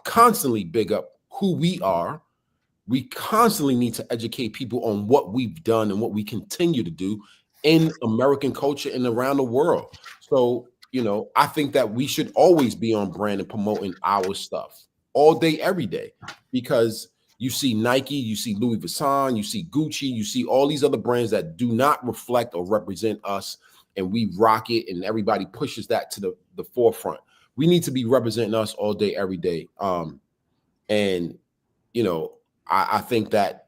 constantly big up who we are. We constantly need to educate people on what we've done and what we continue to do in American culture and around the world. So, you know, I think that we should always be on brand and promoting our stuff all day, every day, because you see Nike, you see Louis Vuitton, you see Gucci, you see all these other brands that do not reflect or represent us, and we rock it, and everybody pushes that to the forefront. we need to be representing us all day, every day. And you know, I think that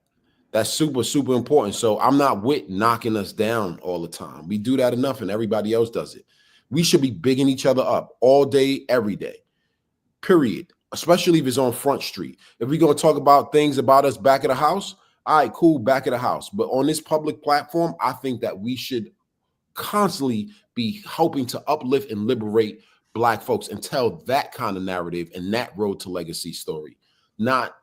that's super, super important. So I'm not with knocking us down all the time. We do that enough and everybody else does it. We should be bigging each other up all day, every day, period. Especially if it's on Front Street. If we're going to talk about things about us back at the house, all right, cool, back at the house. But on this public platform, I think that we should constantly be hoping to uplift and liberate Black folks and tell that kind of narrative and that road to legacy story. Not,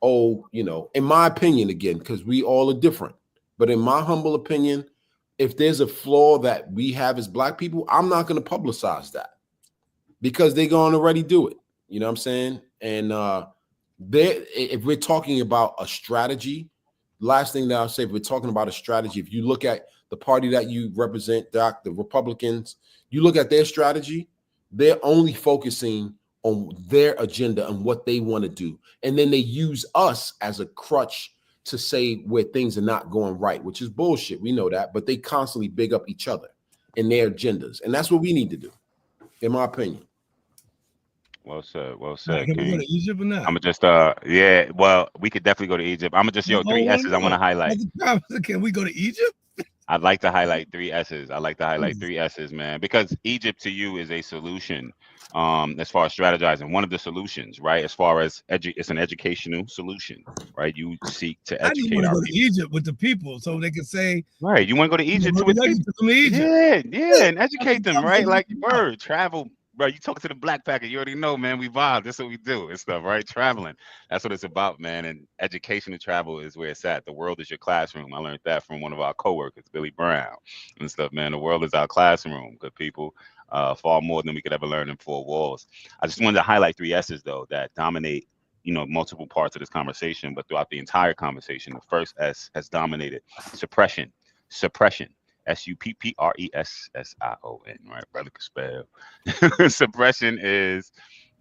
oh, you know, in my opinion, again, because we all are different, but in my humble opinion, if there's a flaw that we have as Black people, I'm not going to publicize that because they're going to already do it. You know what I'm saying? And if we're talking about a strategy, last thing that I'll say, if we're talking about a strategy, if you look at the party that you represent, Doc, the Republicans, you look at their strategy, they're only focusing on their agenda and what they want to do. And then they use us as a crutch to say where things are not going right, which is bullshit. We know that, but they constantly big up each other and their agendas. And that's what we need to do, in my opinion. Well said. Well said. Can we go to Egypt or not? I'm gonna just yeah. Well, we could definitely go to Egypt. I'm gonna just 3 S's. I want to highlight. Can we go to Egypt? I'd like to highlight 3 S's. I like to highlight 3 S's, man, because Egypt to you is a solution. As far as strategizing, one of the solutions, right? As far as it's an educational solution, right? You seek to educate. I just want to go to Egypt with the people so they can say, right. You want to go to Egypt with Egypt. Yeah, and educate them, right? Like word, travel. Bro, you talk to the Black Packer, you already know, man. We vibe. That's what we do and stuff, right? Traveling. That's what it's about, man. And educational travel is where it's at. The world is your classroom. I learned that from one of our coworkers, Billy Brown, and stuff, man. The world is our classroom, good people. Far more than we could ever learn in 4 walls. I just wanted to highlight 3 S's, though, that dominate, you know, multiple parts of this conversation, but throughout the entire conversation, the first S has dominated suppression. Suppression. SUPPRESSION, right? Brother could spell. Suppression is,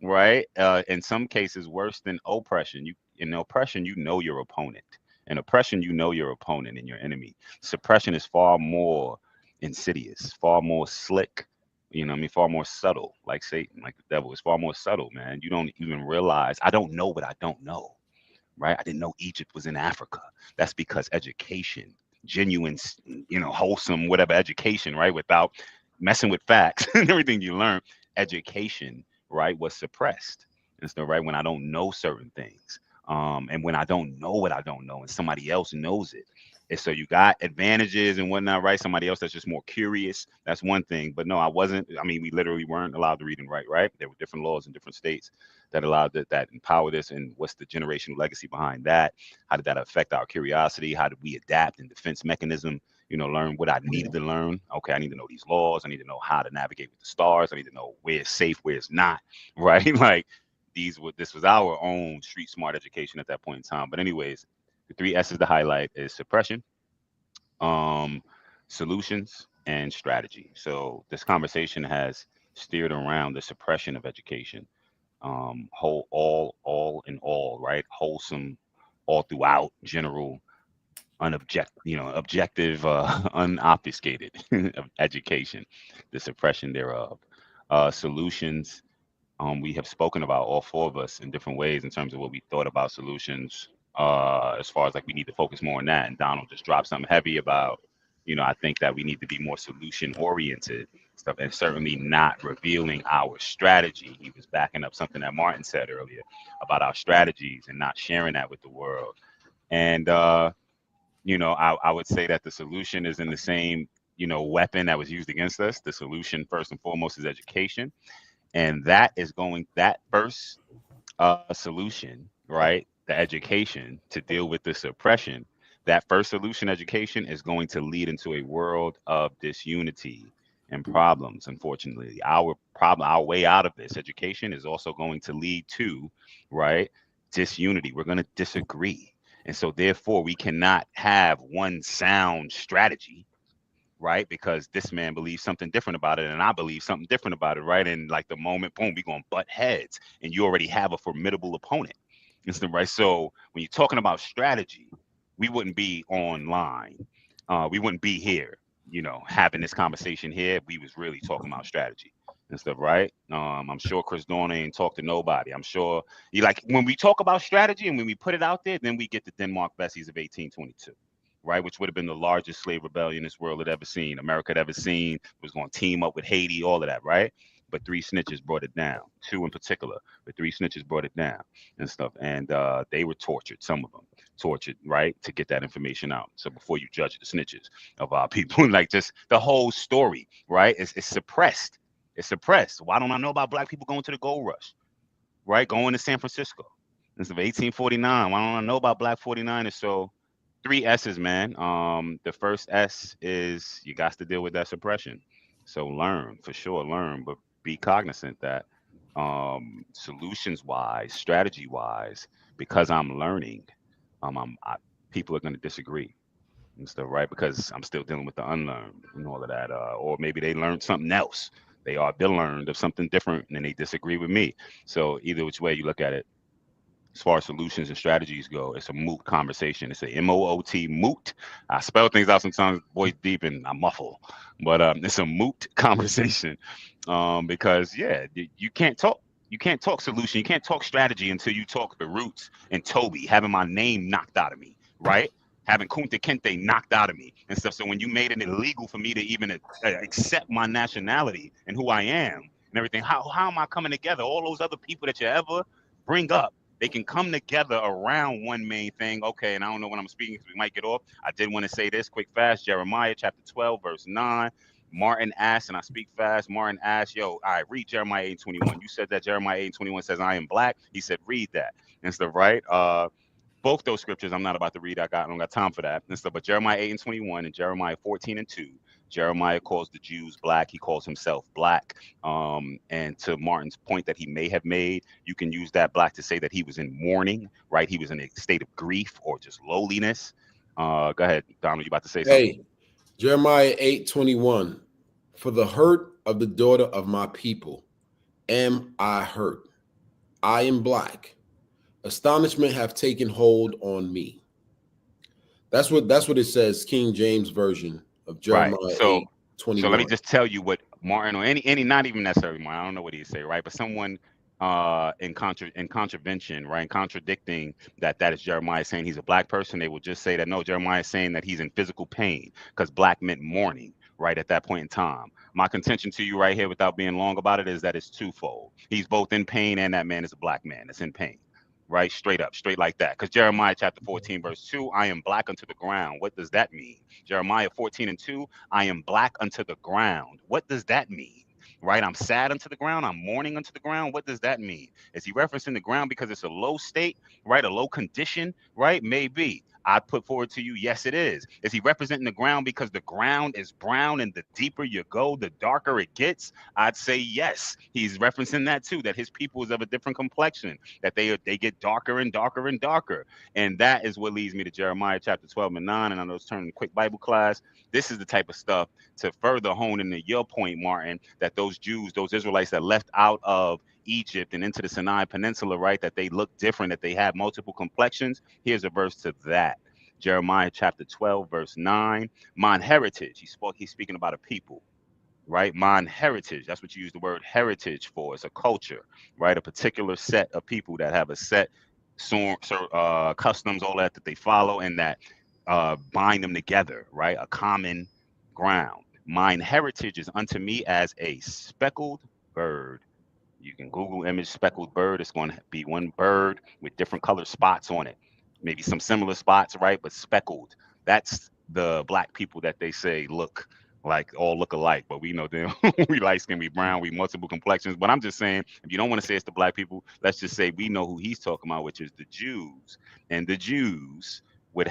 right, in some cases worse than oppression. In oppression, you know your opponent. In oppression, you know your opponent and your enemy. Suppression is far more insidious, far more slick, you know what I mean, far more subtle, like Satan, like the devil. It's far more subtle, man. You don't even realize, I don't know what I don't know, right? I didn't know Egypt was in Africa. That's because education, genuine, you know, wholesome, whatever education, right? Without messing with facts and everything you learn, education, right, was suppressed. And so, right, when I don't know certain things, and when I don't know what I don't know and somebody else knows it. And so you got advantages and whatnot, right? Somebody else that's just more curious. That's one thing. But no, I wasn't. I mean, we literally weren't allowed to read and write, right? There were different laws in different states that allowed that empowered us. And what's the generational legacy behind that? How did that affect our curiosity? How did we adapt and defense mechanism? You know, learn what I needed to learn. Okay, I need to know these laws. I need to know how to navigate with the stars. I need to know where it's safe, where it's not, right? Like this was our own street smart education at that point in time. But anyways, the 3 S's to highlight is suppression, solutions, and strategy. So this conversation has steered around the suppression of education, all in all, right? Wholesome, all throughout, general, objective, unobfuscated of education, the suppression thereof. Solutions. We have spoken about, all 4 of us, in different ways in terms of what we thought about solutions, as far as like we need to focus more on that. And Donald just dropped something heavy about, you know, I think that we need to be more solution oriented stuff, and certainly not revealing our strategy. He was backing up something that Martin said earlier about our strategies and not sharing that with the world. And, you know, I would say that the solution is in the same, you know, weapon that was used against us. The solution, first and foremost, is education. And that first solution, right? The education to deal with the suppression, that first solution, education, is going to lead into a world of disunity and problems. Unfortunately, our way out of this, education, is also going to lead to, right, disunity. We're going to disagree. And so therefore we cannot have one sound strategy, right? Because this man believes something different about it and I believe something different about it, right? And like the moment, boom, we're going to butt heads and you already have a formidable opponent. Right? So when you're talking about strategy, we wouldn't be online. We wouldn't be here, you know, having this conversation here if we was really talking about strategy. and stuff, right? I'm sure Chris Dorner ain't talked to nobody. I'm sure he, like, when we talk about strategy and when we put it out there, then we get the Denmark Bessies of 1822, right? Which would have been the largest slave rebellion this world had ever seen, America had ever seen. It was going to team up with Haiti, all of that, right? But 3 snitches brought it down. 2 in particular, but 3 snitches brought it down and stuff. And they were tortured, some of them tortured, right, to get that information out. So before you judge the snitches of our people, like, just the whole story, right? It's suppressed. It's suppressed. Why don't I know about black people going to the gold rush, right? Going to San Francisco. This is 1849. Why don't I know about black 49ers? So 3 S's, man. The first S is you got to deal with that suppression. So learn, for sure, learn, but be cognizant that solutions wise, strategy wise, because I'm learning, people are going to disagree and stuff, right? Because I'm still dealing with the unlearned and all of that, or maybe they learned something else. They learned of something different and they disagree with me. So either which way you look at it, as far as solutions and strategies go, it's a moot conversation. It's a M-O-O-T, moot. I spell things out sometimes, voice deep, and I muffle, but it's a moot conversation because, yeah, you can't talk. You can't talk solution. You can't talk strategy until you talk the roots and Toby having my name knocked out of me, right? Having Kunta Kinte knocked out of me and stuff. So when you made it illegal for me to even accept my nationality and who I am and everything, how am I coming together? All those other people that you ever bring up, they can come together around one main thing. Okay, and I don't know when I'm speaking because we might get off. I did want to say this quick, fast. Jeremiah chapter 12, verse 9. Martin asked, and I speak fast. Martin asked, yo, all right, read Jeremiah 8:21. You said that Jeremiah 8:21 says, I am black. He said, read that. And stuff, right? Both those scriptures I'm not about to read. I don't got time for that and stuff. But Jeremiah 8:21 and Jeremiah 14:2. Jeremiah calls the Jews black. He calls himself black. And to Martin's point that he may have made, you can use that black to say that he was in mourning, right? He was in a state of grief or just lowliness. Go ahead, Donald, you about to say something? Hey, Jeremiah 8:21. For the hurt of the daughter of my people am I hurt. I am black. Astonishment have taken hold on me. That's what it says, King James version of Jeremiah 8:21. So let me just tell you what Martin, or any not even necessarily Martin, I don't know what he'd say, right? But someone in contravention, right, in contradicting that is Jeremiah saying he's a black person, they will just say that no, Jeremiah is saying that he's in physical pain because black meant mourning, right, at that point in time. My contention to you right here, without being long about it, is that it's twofold. He's both in pain and that man is a black man that's in pain. Right, straight up, straight like that. Because Jeremiah chapter 14, verse 2, I am black unto the ground. What does that mean? Jeremiah 14:2, I am black unto the ground. What does that mean? Right, I'm sad unto the ground. I'm mourning unto the ground. What does that mean? Is he referencing the ground because it's a low state, right? A low condition, right? Maybe. I'd put forward to you, yes, it is. Is he representing the ground because the ground is brown and the deeper you go, the darker it gets? I'd say yes. He's referencing that too, that his people is of a different complexion, that they get darker and darker and darker. And that is what leads me to Jeremiah chapter 12 and 9. And I know it's turning a quick Bible class. This is the type of stuff to further hone into your point, Martin, that those Jews, those Israelites that left out of Egypt and into the Sinai Peninsula, right, that they look different, that they have multiple complexions. Here's a verse to that. Jeremiah chapter 12, verse 9. Mine heritage. He's speaking about a people, right? Mine heritage. That's what you use the word heritage for. It's a culture, right? A particular set of people that have a set customs, all that they follow, and that bind them together, right? A common ground. Mine heritage is unto me as a speckled bird. You can Google image speckled bird. It's going to be one bird with different color spots on it. Maybe some similar spots, right? But speckled. That's the black people that they say all look alike. But we know them. We light skin, we brown, we multiple complexions. But I'm just saying, if you don't want to say it's the black people, let's just say we know who he's talking about, which is the Jews. And the Jews would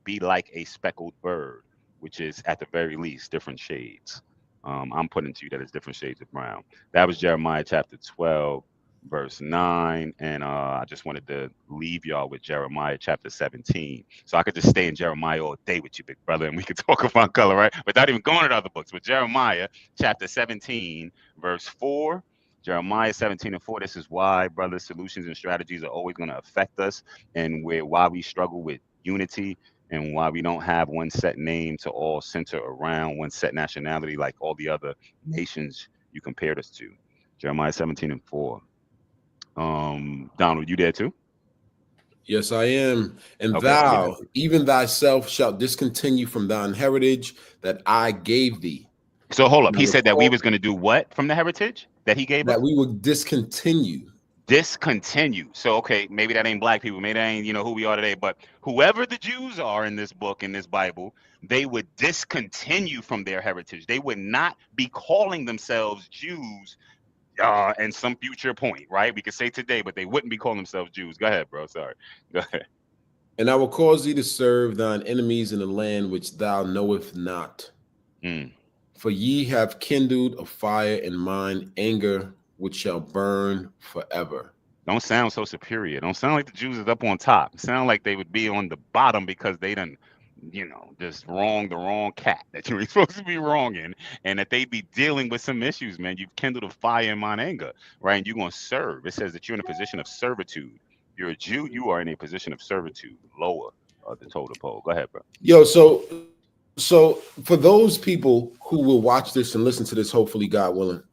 be like a speckled bird, which is at the very least different shades. I'm putting to you that it's different shades of brown. That was Jeremiah chapter 12, verse 9. And I just wanted to leave y'all with Jeremiah chapter 17. So I could just stay in Jeremiah all day with you, big brother, and we could talk about color, right? Without even going to other books. But Jeremiah chapter 17, verse 4. Jeremiah 17:4. This is why, brothers, solutions and strategies are always going to affect us, and why we struggle with unity, and why we don't have one set name to all center around one set nationality like all the other nations you compared us to. Jeremiah 17:4. Donald, you there too? Yes, I am. And Okay, thou, even thyself, shalt discontinue from thine heritage that I gave thee. So hold up. Now He said that we recall was going to do what from the heritage that he gave us? that we would discontinue. Discontinue. So okay, maybe that ain't black people, maybe that ain't who we are today, but whoever the Jews are in this book, in this Bible, they would discontinue from their heritage. They would not be calling themselves Jews in some future point, right? We could say today, but they wouldn't be calling themselves Jews. Go ahead, bro. Sorry. Go ahead. And I will cause thee to serve thine enemies in the land which thou knowest not. For ye have kindled a fire in mine anger, which shall burn forever. Don't sound so superior. Don't sound like the Jews is up on top. Sound like they would be on the bottom because they done, just the wrong cat that you were supposed to be wronging, and that they be dealing with some issues, man. You've kindled a fire in mine anger, right? And you're going to serve. It says that you're in a position of servitude. You're a Jew, you are in a position of servitude, lower the totem pole. Go ahead, bro. Yo, so for those people who will watch this and listen to this, hopefully, God willing,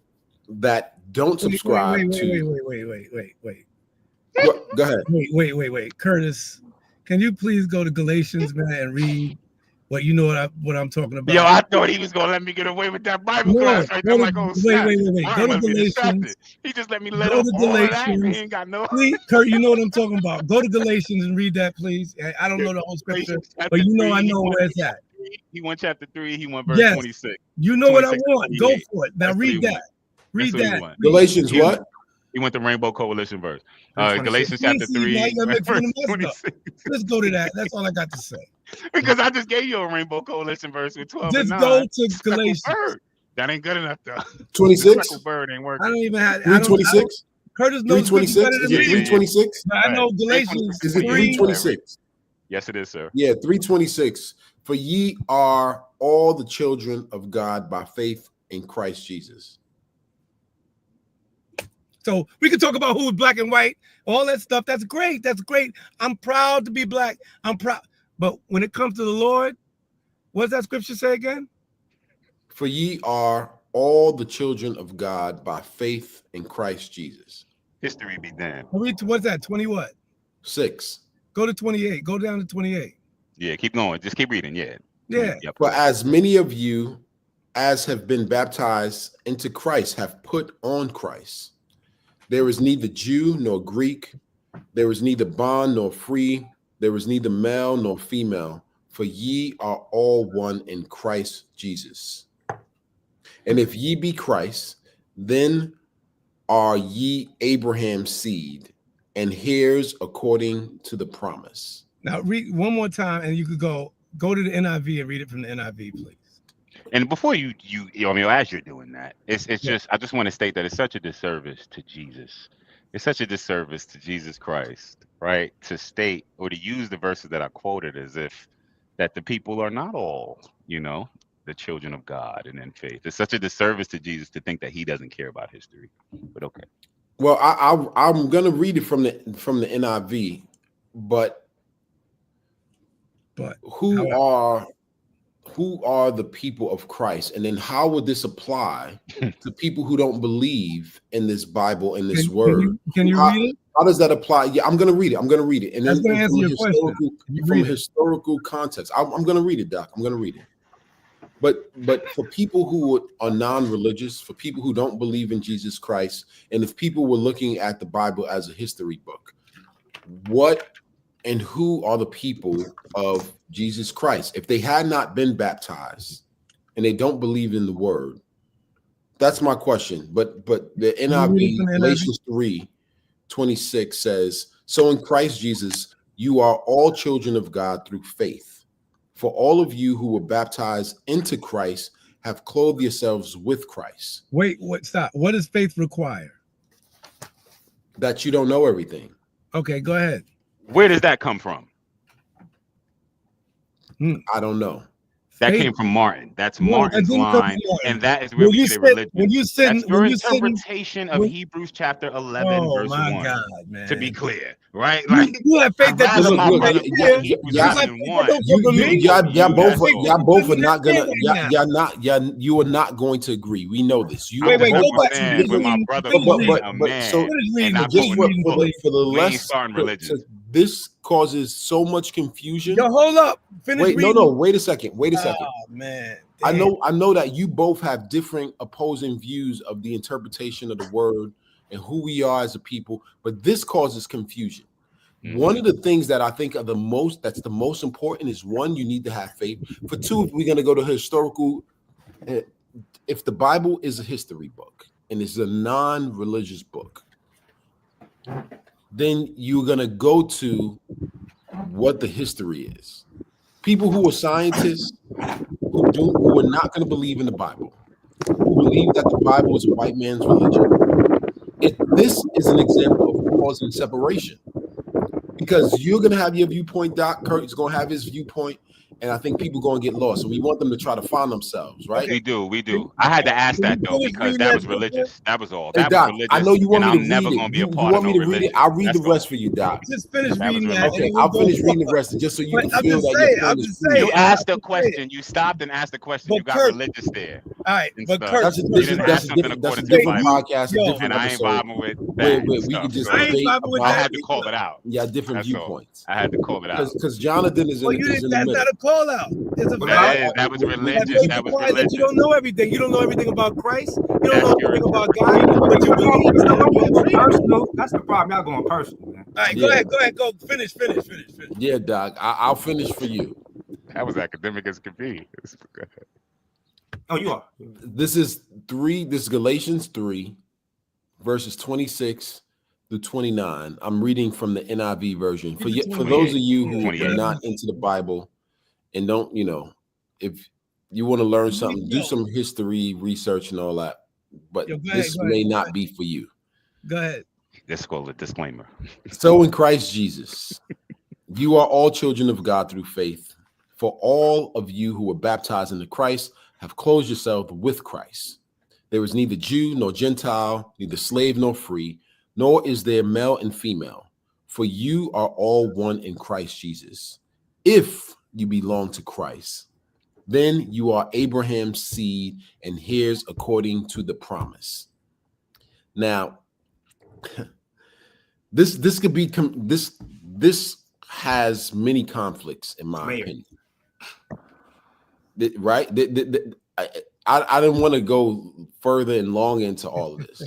that don't subscribe Wait. Go ahead. Wait. Curtis, can you please go to Galatians, man, and read what you know what I'm talking about? Yo, I thought he was gonna let me get away with that Bible class right there. Like, oh, wait. Go to Galatians. He just let me let off all of that. He ain't got no. Please, Kurt, you know what I'm talking about. Go to Galatians and read that, please. I don't know the whole scripture, but I know where it's at. He went chapter 3. He went verse 26. You know what I want. Go for it. Now read that. Read that. Galatians what? He went to Rainbow Coalition verse. Galatians chapter 3. Verse 26. Let's go to that. That's all I got to say. Because I just gave you a Rainbow Coalition verse with 12 just and 9. Go to Galatians. That ain't good enough though. 26. Bird ain't working. I don't even have 326. Curtis knows 326. Is it 326? I know Galatians. Is it 326? Yes, it is, sir. Yeah, 326. For ye are all the children of God by faith in Christ Jesus. So we can talk about who is black and white, all that stuff. That's great. That's great. I'm proud to be black. I'm proud. But when it comes to the Lord, what does that scripture say again? For ye are all the children of God by faith in Christ Jesus. History be damned. What's that? 20 what? 6. Go to 28. Go down to 28. Yeah, keep going. Just keep reading. Yeah. Yeah. For as many of you as have been baptized into Christ have put on Christ. There is neither Jew nor Greek. There is neither bond nor free. There is neither male nor female. For ye are all one in Christ Jesus. And if ye be Christ, then are ye Abraham's seed and heirs according to the promise. Now read one more time, and you could go to the NIV and read it from the NIV, please. And before you as you're doing that, it's just I just want to state that it's such a disservice to Jesus. It's such a disservice to Jesus Christ, right? To state or to use the verses that I quoted as if that the people are not all, the children of God and in faith. It's such a disservice to Jesus to think that he doesn't care about history. But okay. Well, I'm gonna read it from the NIV, but who are the people of Christ, and then how would this apply to people who don't believe in this Bible, in this word? Can you read it? How does that apply? Yeah, I'm going to read it. And then from historical context, I'm going to read it, Doc. I'm going to read it. But for people who are non-religious, for people who don't believe in Jesus Christ, and if people were looking at the Bible as a history book, what and who are the people of Jesus Christ? If they had not been baptized and they don't believe in the word, that's my question. But the NIV, Galatians 3:26 says, so in Christ Jesus, you are all children of God through faith. For all of you who were baptized into Christ have clothed yourselves with Christ. Wait, stop. What does faith require? That you don't know everything. Okay, go ahead. Where does that come from? I don't know. That faith. came from Martin. That's No, that Martin's didn't come from line, Martin. and that is where we get a religion. When you said, That's your interpretation of Hebrews chapter 11, oh verse my 1. God, man. To be clear, right? Like, you have faith that rather my look, brother yeah, quote yeah, Hebrews yeah. 11 and 1. Y'all both are not gonna. Yeah. You are not going to agree. We know this. You Wait, I'm go just back to understand with my reading. brother Finish quoting reading. a but man so- Finish and reading, not just quoting for a book. the We ain't less starting religion. this causes so much confusion. Yo, hold up. Finish Wait, reading. no, wait a second. Oh man. I Damn. know that you both have different opposing views of the interpretation of the word and who we are as a people, but this causes confusion. One of the things that I think are the most important is, one, you need to have faith. For two, if we're going to go to historical, if the Bible is a history book and it's a non-religious book, then you're going to go to what the history is. People who are scientists who are not going to believe in the Bible, who believe that the Bible is a white man's religion. This is an example of causing separation, because you're going to have your viewpoint, Doc. Kurt's going to have his viewpoint, and I think people are going to get lost. So we want them to try to find themselves, right? We do. I had to ask that though, because that was religious. That was all. Hey, That Doc, was religious. I know you want and me to I'm never read going to it. be a You part want of me no to read religion. it? I'll read That's the rest all. for you, Doc. Just finish That was reading that. religious. Okay, I'll finish reading the rest just so you can feel that your point is You true. asked the question. You stopped and asked the question. But You got Kurt, religious there. All right, and but stuff. Kurt, That's a You different didn't ask something according to the Bible. podcast, a Yo, different And I ain't episode. vibing with Where that. we stuff. can just So I ain't debate vibing with I about had to call it out. different That's all. viewpoints. I had to call it out. Because Jonathan is in, well, you is didn't. in the That's middle. not a call out. It's a That was religious. That was That religious. you don't know everything. You don't know everything about Christ. You don't That's know your everything about interpretation. God. But you believe in Y'all Him. going personal. That's the problem. Y'all going personal, man. All right, Yeah. go ahead. Finish. Yeah, Doc. I'll finish for you. That was academic as could be. Oh, you are. This is Galatians 3, verses 26 through 29. I'm reading from the NIV version. For those of you who are not into the Bible and don't, if you want to learn something, do some history research and all that. But this may not be for you. Go ahead. Let's call it disclaimer. So in Christ Jesus, you are all children of God through faith. For all of you who were baptized into Christ have clothed yourself with Christ. There is neither Jew nor Gentile, neither slave nor free, nor is there male and female, for you are all one in Christ Jesus. If you belong to Christ, then you are Abraham's seed and heirs according to the promise. Now, this could be this has many conflicts in my opinion. Right? I didn't want to go further and long into all of this.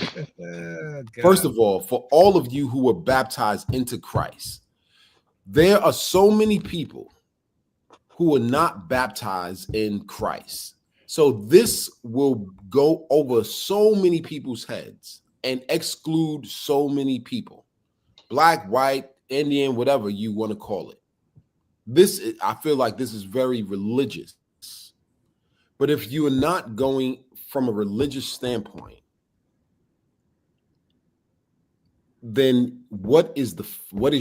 First of all, for all of you who were baptized into Christ, there are so many people who are not baptized in Christ. So this will go over so many people's heads and exclude so many people. Black, white, Indian, whatever you want to call it. I feel like this is very religious. But if you are not going from a religious standpoint, then what is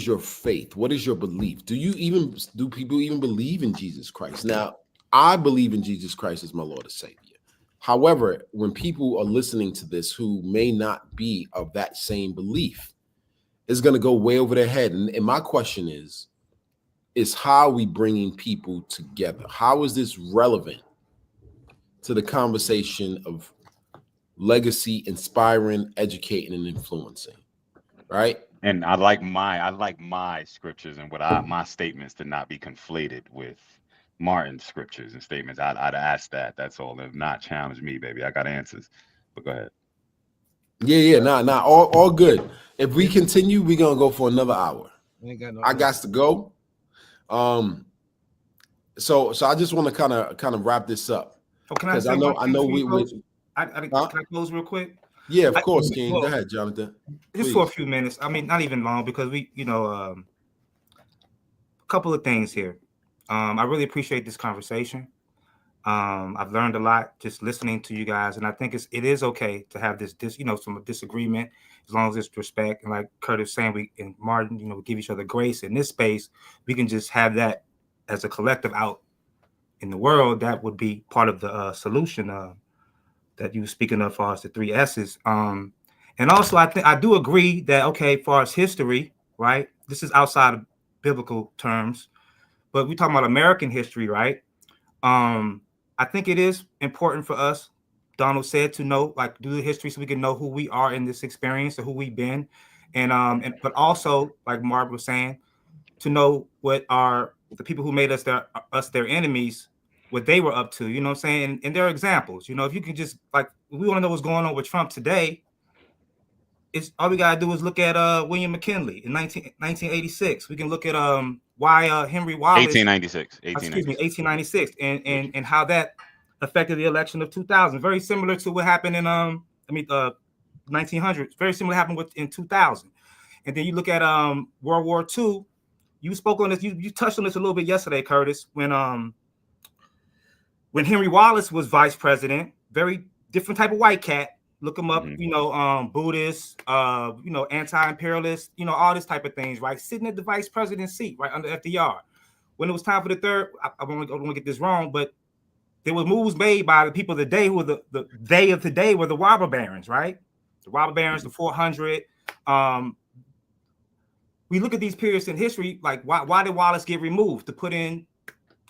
your faith? What is your belief? Do people even believe in Jesus Christ? Now, I believe in Jesus Christ as my Lord and Savior. However, when people are listening to this who may not be of that same belief, it's going to go way over their head. And my question is how are we bringing people together? How is this relevant to the conversation of legacy, inspiring, educating, and influencing? Right? And I like my scriptures and my statements to not be conflated with Martin's scriptures and statements. I'd ask that. That's all. If not, challenge me, baby. I got answers. But go ahead. Yeah. Nah. All good. If we continue, we're gonna go for another hour. I got to go. So I just want to kind of wrap this up. Oh, can I say I know can I close real quick? Yeah, of course, King. Go ahead, Jonathan. Just for a few minutes. I mean, not even long, because we, a couple of things here. I really appreciate this conversation. I've learned a lot just listening to you guys, and I think it is okay to have this some disagreement, as long as it's respect. And like Curtis saying, we and Martin, we give each other grace in this space. We can just have that as a collective out in the world, that would be part of the solution that you were speaking of, as far as the 3 S's. And also, I do agree that, okay, as far as history, right? This is outside of biblical terms, but we're talking about American history, right? I think it is important for us, Donald said, to know, like, do the history so we can know who we are in this experience or who we've been. And but also, like Mark was saying, to know what are the people who made us their enemies, what they were up to, you know what I'm saying? And there are examples, you know, if you can just, like, we want to know what's going on with Trump today, it's all we got to do is look at William McKinley in 1986. We can look at why Henry Wallace 1896 and how that affected the election of 2000. Very similar to what happened in 1900s. Very similar happened in 2000. And then you look at World War II. You spoke on this. You touched on this a little bit yesterday, Curtis, when Henry Wallace was vice president. Very different type of white cat. Look him up, you know, Buddhist, you know, anti-imperialist, you know, all this type of things, right? Sitting at the vice president seat, right, under FDR. When it was time for the third, I don't want to get this wrong, but there were moves made by the people of the day who were the they of today were the robber barons, right? The robber barons, the 400. We look at these periods in history, like why did Wallace get removed? To put in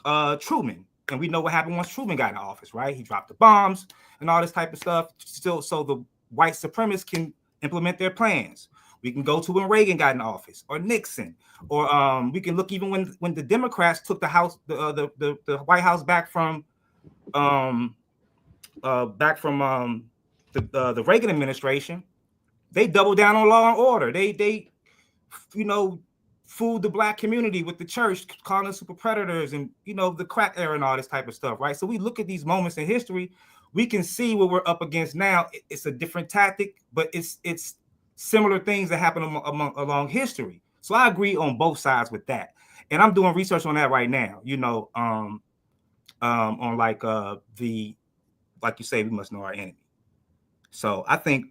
Truman. And we know what happened once Truman got in office, right? He dropped the bombs and all this type of stuff, still, so the white supremacists can implement their plans. We can go to when Reagan got in office, or Nixon, or we can look even when the Democrats took the White House back from the Reagan administration. They doubled down on law and order. They you know, fooled the black community with the church, calling us super predators, and, you know, the crack era and all this type of stuff, right? So we look at these moments in history, we can see what we're up against now. It's a different tactic, but it's similar things that happen along history. So I agree on both sides with that, and I'm doing research on that right now. You know, on like you say, we must know our enemy. So I think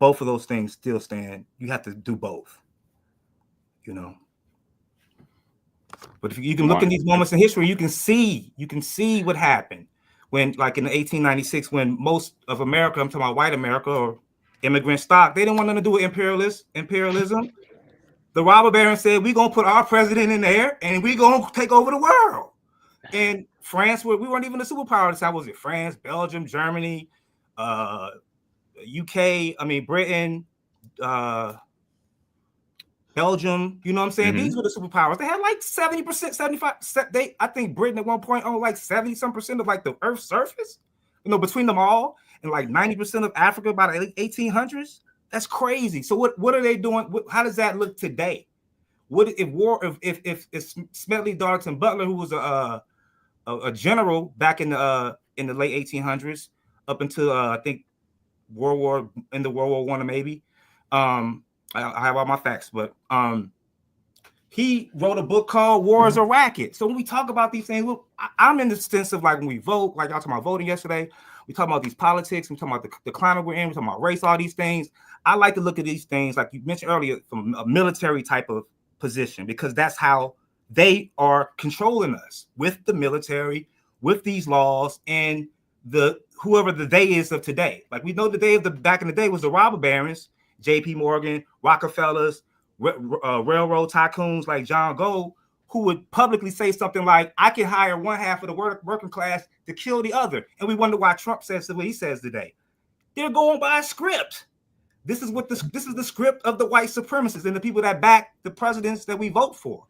both of those things still stand. You have to do both. You know. But if you can look in these moments in history, you can see what happened when, like in 1896, when most of America, I'm talking about white America or immigrant stock, they didn't want nothing to do with imperialism. The robber baron said, we're gonna put our president in there and we're gonna take over the world. And France, we weren't even a superpower at the time. Was it France, Belgium, Germany, UK, Britain, Belgium, you know what I'm saying? These were the superpowers. They had like 70%, 75%. I think Britain at one point owned like 70-some% of like the Earth's surface, you know, between them all, and like 90% of Africa by the 1800s. That's crazy. So what are they doing? How does that look today? If Smedley Darlington Butler, who was a general back in the late 1800s up until I think World War I maybe. I have all my facts, but he wrote a book called War is a Racket. So when we talk about these things, look, I'm in the sense of like when we vote, like y'all talking about voting yesterday, we talk about these politics, we talking about the climate we're in, we talking about race, all these things. I like to look at these things, like you mentioned earlier, from a military type of position, because that's how they are controlling us, with the military, with these laws, and whoever the they is of today. Like we know the day of back in the day was the robber barons, J.P. Morgan, Rockefellers, railroad tycoons like John Gold, who would publicly say something like, I can hire one half of the working class to kill the other. And we wonder why Trump says what he says today. They're going by a script. This is the script of the white supremacists and the people that back the presidents that we vote for.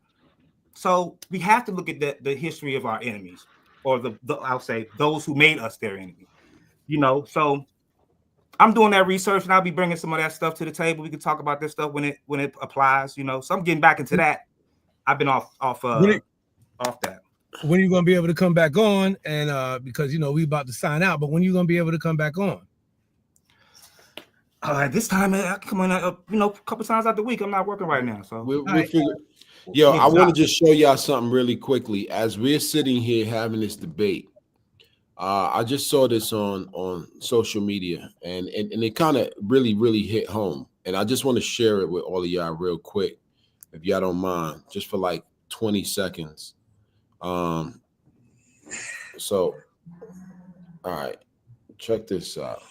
So we have to look at the history of our enemies, or I'll say those who made us their enemy. You know, so I'm doing that research, and I'll be bringing some of that stuff to the table. We can talk about this stuff when it applies, you know. So I'm getting back into that. I've been off that. When are you going to be able to come back on? And because, you know, we about to sign out, but when are you going to be able to come back on? This time I come on, you know, a couple times out the week. I'm not working right now, so we'll figure. Yo, I want to just show y'all something really quickly as we're sitting here having this debate. I just saw this on social media, and it kind of really hit home. And I just want to share it with all of y'all real quick, if y'all don't mind, just for like 20 seconds. So, all right, check this out.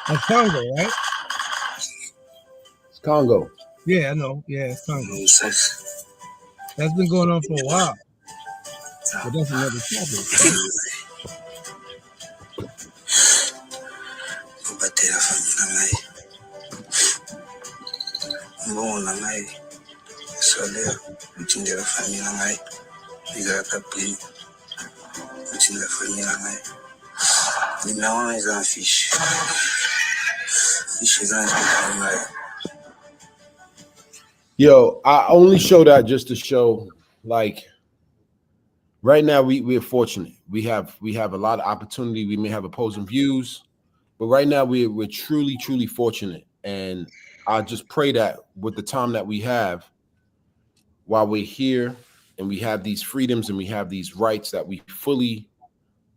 That's Congo, right? It's Congo. Yeah, I know. Yeah, it's Congo. That's been going on for a while. But that's another topic. Yo, I only show that just to show, like, right now we're fortunate. We have a lot of opportunity. We may have opposing views, but right now we're truly fortunate. And I just pray that with the time that we have, while we're here and we have these freedoms and we have these rights, that we fully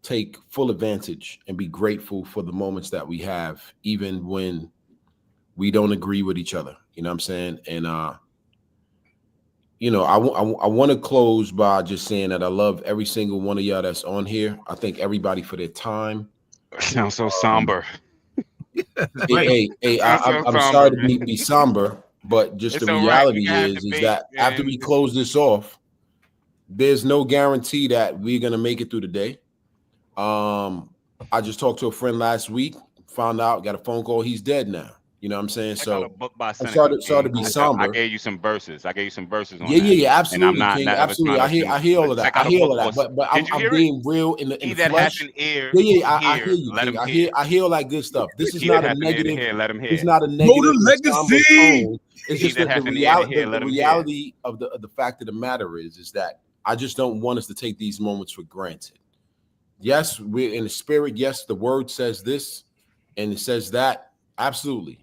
take full advantage and be grateful for the moments that we have, even when we don't agree with each other. You know what I'm saying? And you know, I want to close by just saying that I love every single one of y'all that's on here. I thank everybody for their time. Sounds so somber. Hey, I'm sorry to be somber, but just It's the all right. reality is that after we close this off, there's no guarantee that we're gonna make it through the day. I just talked to a friend last week, found out, got a phone call, he's dead now. You know what I'm saying? So I'm sorry to be somber. I gave you some verses. On yeah, absolutely. And I'm not, King, absolutely. I hear all of that. I hear all of that. But I'm being real in the flesh. Has an ear, I hear you, King. I hear all that good stuff. This is not a negative. It's not a negative. Legacy. It's just that the reality of the fact of the matter is that I just don't want us to take these moments for granted. Yes, we're in the spirit. Yes, the word says this and it says that. Absolutely.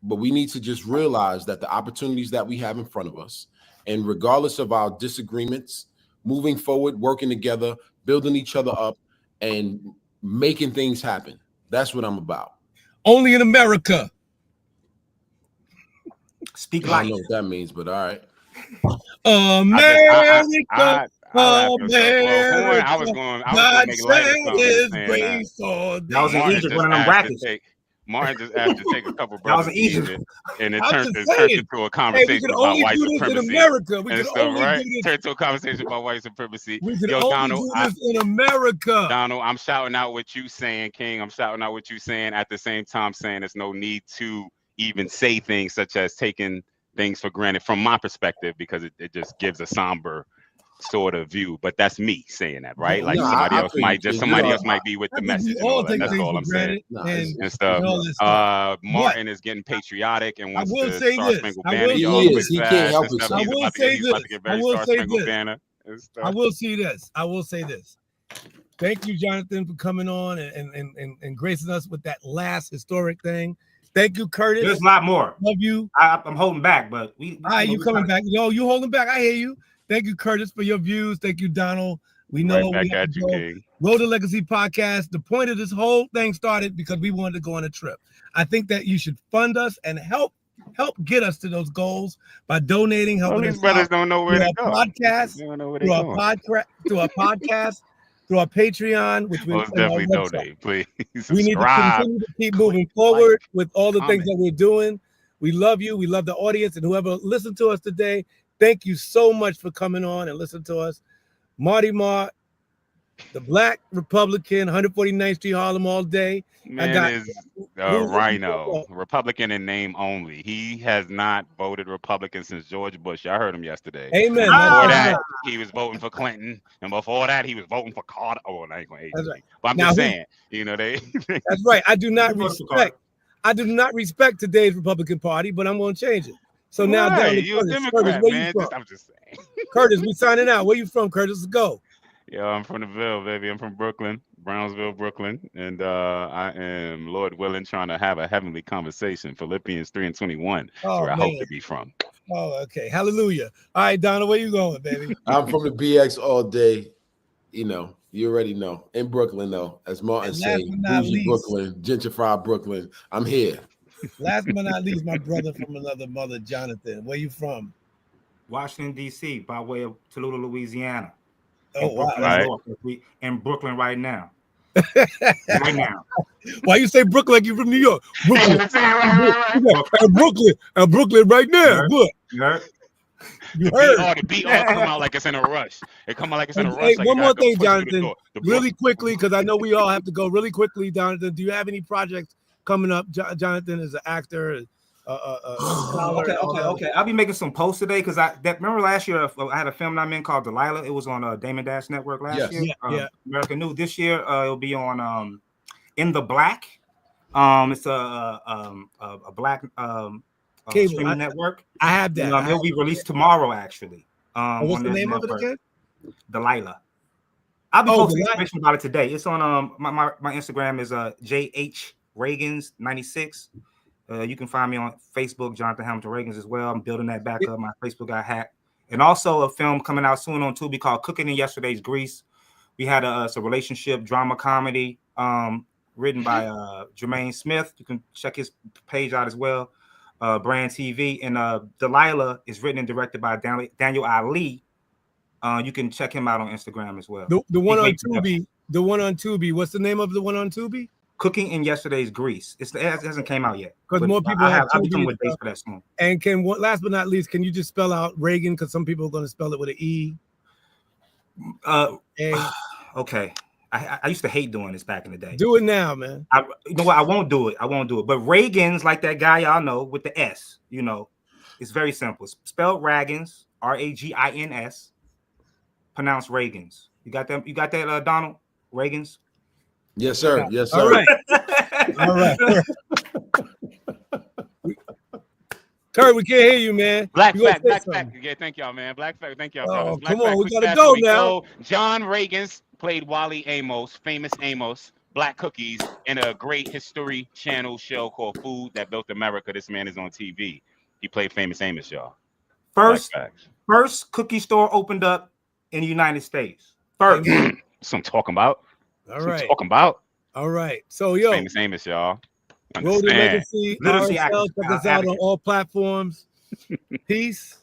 But we need to just realize that the opportunities that we have in front of us, and regardless of our disagreements, moving forward, working together, building each other up, and making things happen. That's what I'm about. Only in America. Speak I life. don't know what that means, but all right. America. I was going to make light of something. That was in Egypt, one of them brackets. Martin just asked to take a couple That was brothers in Egypt. and it turned into a conversation about white supremacy. Turned to a conversation about white supremacy. We can only do this in America. Donald, I'm shouting out what you saying, King. I'm shouting out what you saying, at the same time saying there's no need to even say things such as taking things for granted from my perspective, because it just gives a somber sort of view. But that's me saying that, right? Like somebody else might be with the message and all that. That's all I'm saying. And stuff. Martin is getting patriotic and wants to Star Spangled Banner. He can't help it. I will say this. Thank you, Jonathan, for coming on and gracing us with that last historic thing. Thank you, Curtis. There's a lot more. Love you. I'm holding back, but you coming back. Yo, you holding back. I hear you. Thank you, Curtis, for your views. Thank you, Donald. We know right back at you, King. Road to Legacy podcast. The point of this whole thing started because we wanted to go on a trip. I think that you should fund us and help get us to those goals by donating. Helping these brothers don't know where to go. Through our podcast, through our Patreon, which we definitely donate, please. We need to continue to keep moving forward with all the things that we're doing. We love you. We love the audience and whoever listened to us today. Thank you so much for coming on and listening to us. Marty Mart, the Black Republican, 149th Street, Harlem all day. Man is a rhino, Republican in name only. He has not voted Republican since George Bush. I heard him yesterday. Amen. Before that, he was voting for Clinton, and before that, he was voting for Carter. Oh, I ain't gonna age me. But I'm just saying, That's right. I do not respect today's Republican Party, but I'm going to change it. So now, you're a Democrat, man. I'm just saying. Curtis, we signing out. Where you from, Curtis? Let's go. Yo, I'm from the Ville, baby. I'm from Brooklyn, Brownsville, Brooklyn. And I am, Lord willing, trying to have a heavenly conversation. Philippians 3:21, where I hope to be from. Oh, okay. Hallelujah. All right, Donna, where you going, baby? I'm from the BX all day. you know, you already know. In Brooklyn, though, as Martin And say, last but not bougie least- Brooklyn, gentrified Brooklyn. I'm here. Last but not least, my brother from another mother, Jonathan. Where you from? Washington, D.C., by way of Tallulah, Louisiana. Oh, wow. Right. New York. We in Brooklyn right now. Right now. Why you say Brooklyn like you from New York? Brooklyn. Brooklyn. Brooklyn right now. Yeah. What? You heard? You heard? The beat all come out like it's in a rush. It come out like it's in a rush. Hey, like one you more gotta go thing, push it through the Jonathan. door. The Really quickly, because I know we all have to go really quickly, Jonathan. Do you have any projects coming up? Jonathan is an actor. Okay. I'll be making some posts today because remember last year I had a film I'm in called Delilah. It was on Damon Dash Network last year. Yeah. American New. This year it'll be on In the Black. It's a black Cable streaming network. I have that. It'll be released tomorrow actually. What's the name of it again? Delilah. I'll be posting Delilah. information about it today. It's on my Instagram is JH Reagans 96. You can find me on Facebook, Jonathan Hamilton Reagans as well. I'm building that back up. My Facebook got hacked. And also a film coming out soon on Tubi called Cooking in Yesterday's Grease. We had it's a relationship drama comedy written by Jermaine Smith. You can check his page out as well. Brand TV. And Delilah is written and directed by Daniel Ali. You can check him out on Instagram as well. The one on Tubi. The one on Tubi. What's the name of the one on Tubi? Cooking in Yesterday's Grease. It hasn't came out yet. Because more people I'll be coming with dates for that soon. And last but not least, can you just spell out Reagan? Because some people are going to spell it with an E. Okay. I used to hate doing this back in the day. Do it now, man. You know what? I won't do it. But Reagan's like that guy y'all know with the S. You know, it's very simple. It's spelled Ragans, Ragins. Pronounced Reagans. You got them? You got that, Donald? Reagans? Yes, sir. Yes, sir. All right. All right. Kurt, we can't hear you, man. Black You Fact. gonna say something? Yeah, thank y'all, man. Black Fact. Thank y'all. Oh, fellas. Black come on, Fact, we quick gotta fast go as we now. go. John Reagans played Wally Amos, famous Amos, Black Cookies, in a great History Channel show called Food That Built America. This man is on TV. He played famous Amos, y'all. First Black cookie store opened up in the United States. First. Facts. That's what I'm talking about. All right. Talking about. All right. So, yo, Famous Amos, y'all. Road to Understand. Legacy. Literacy RSL, check us out on all platforms. Peace.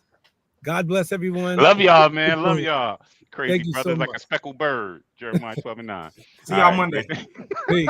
God bless everyone. Love y'all, man. Love y'all. Crazy Thank you so brothers like much. a speckled bird. Jeremiah 12:9. See y'all Monday. Peace.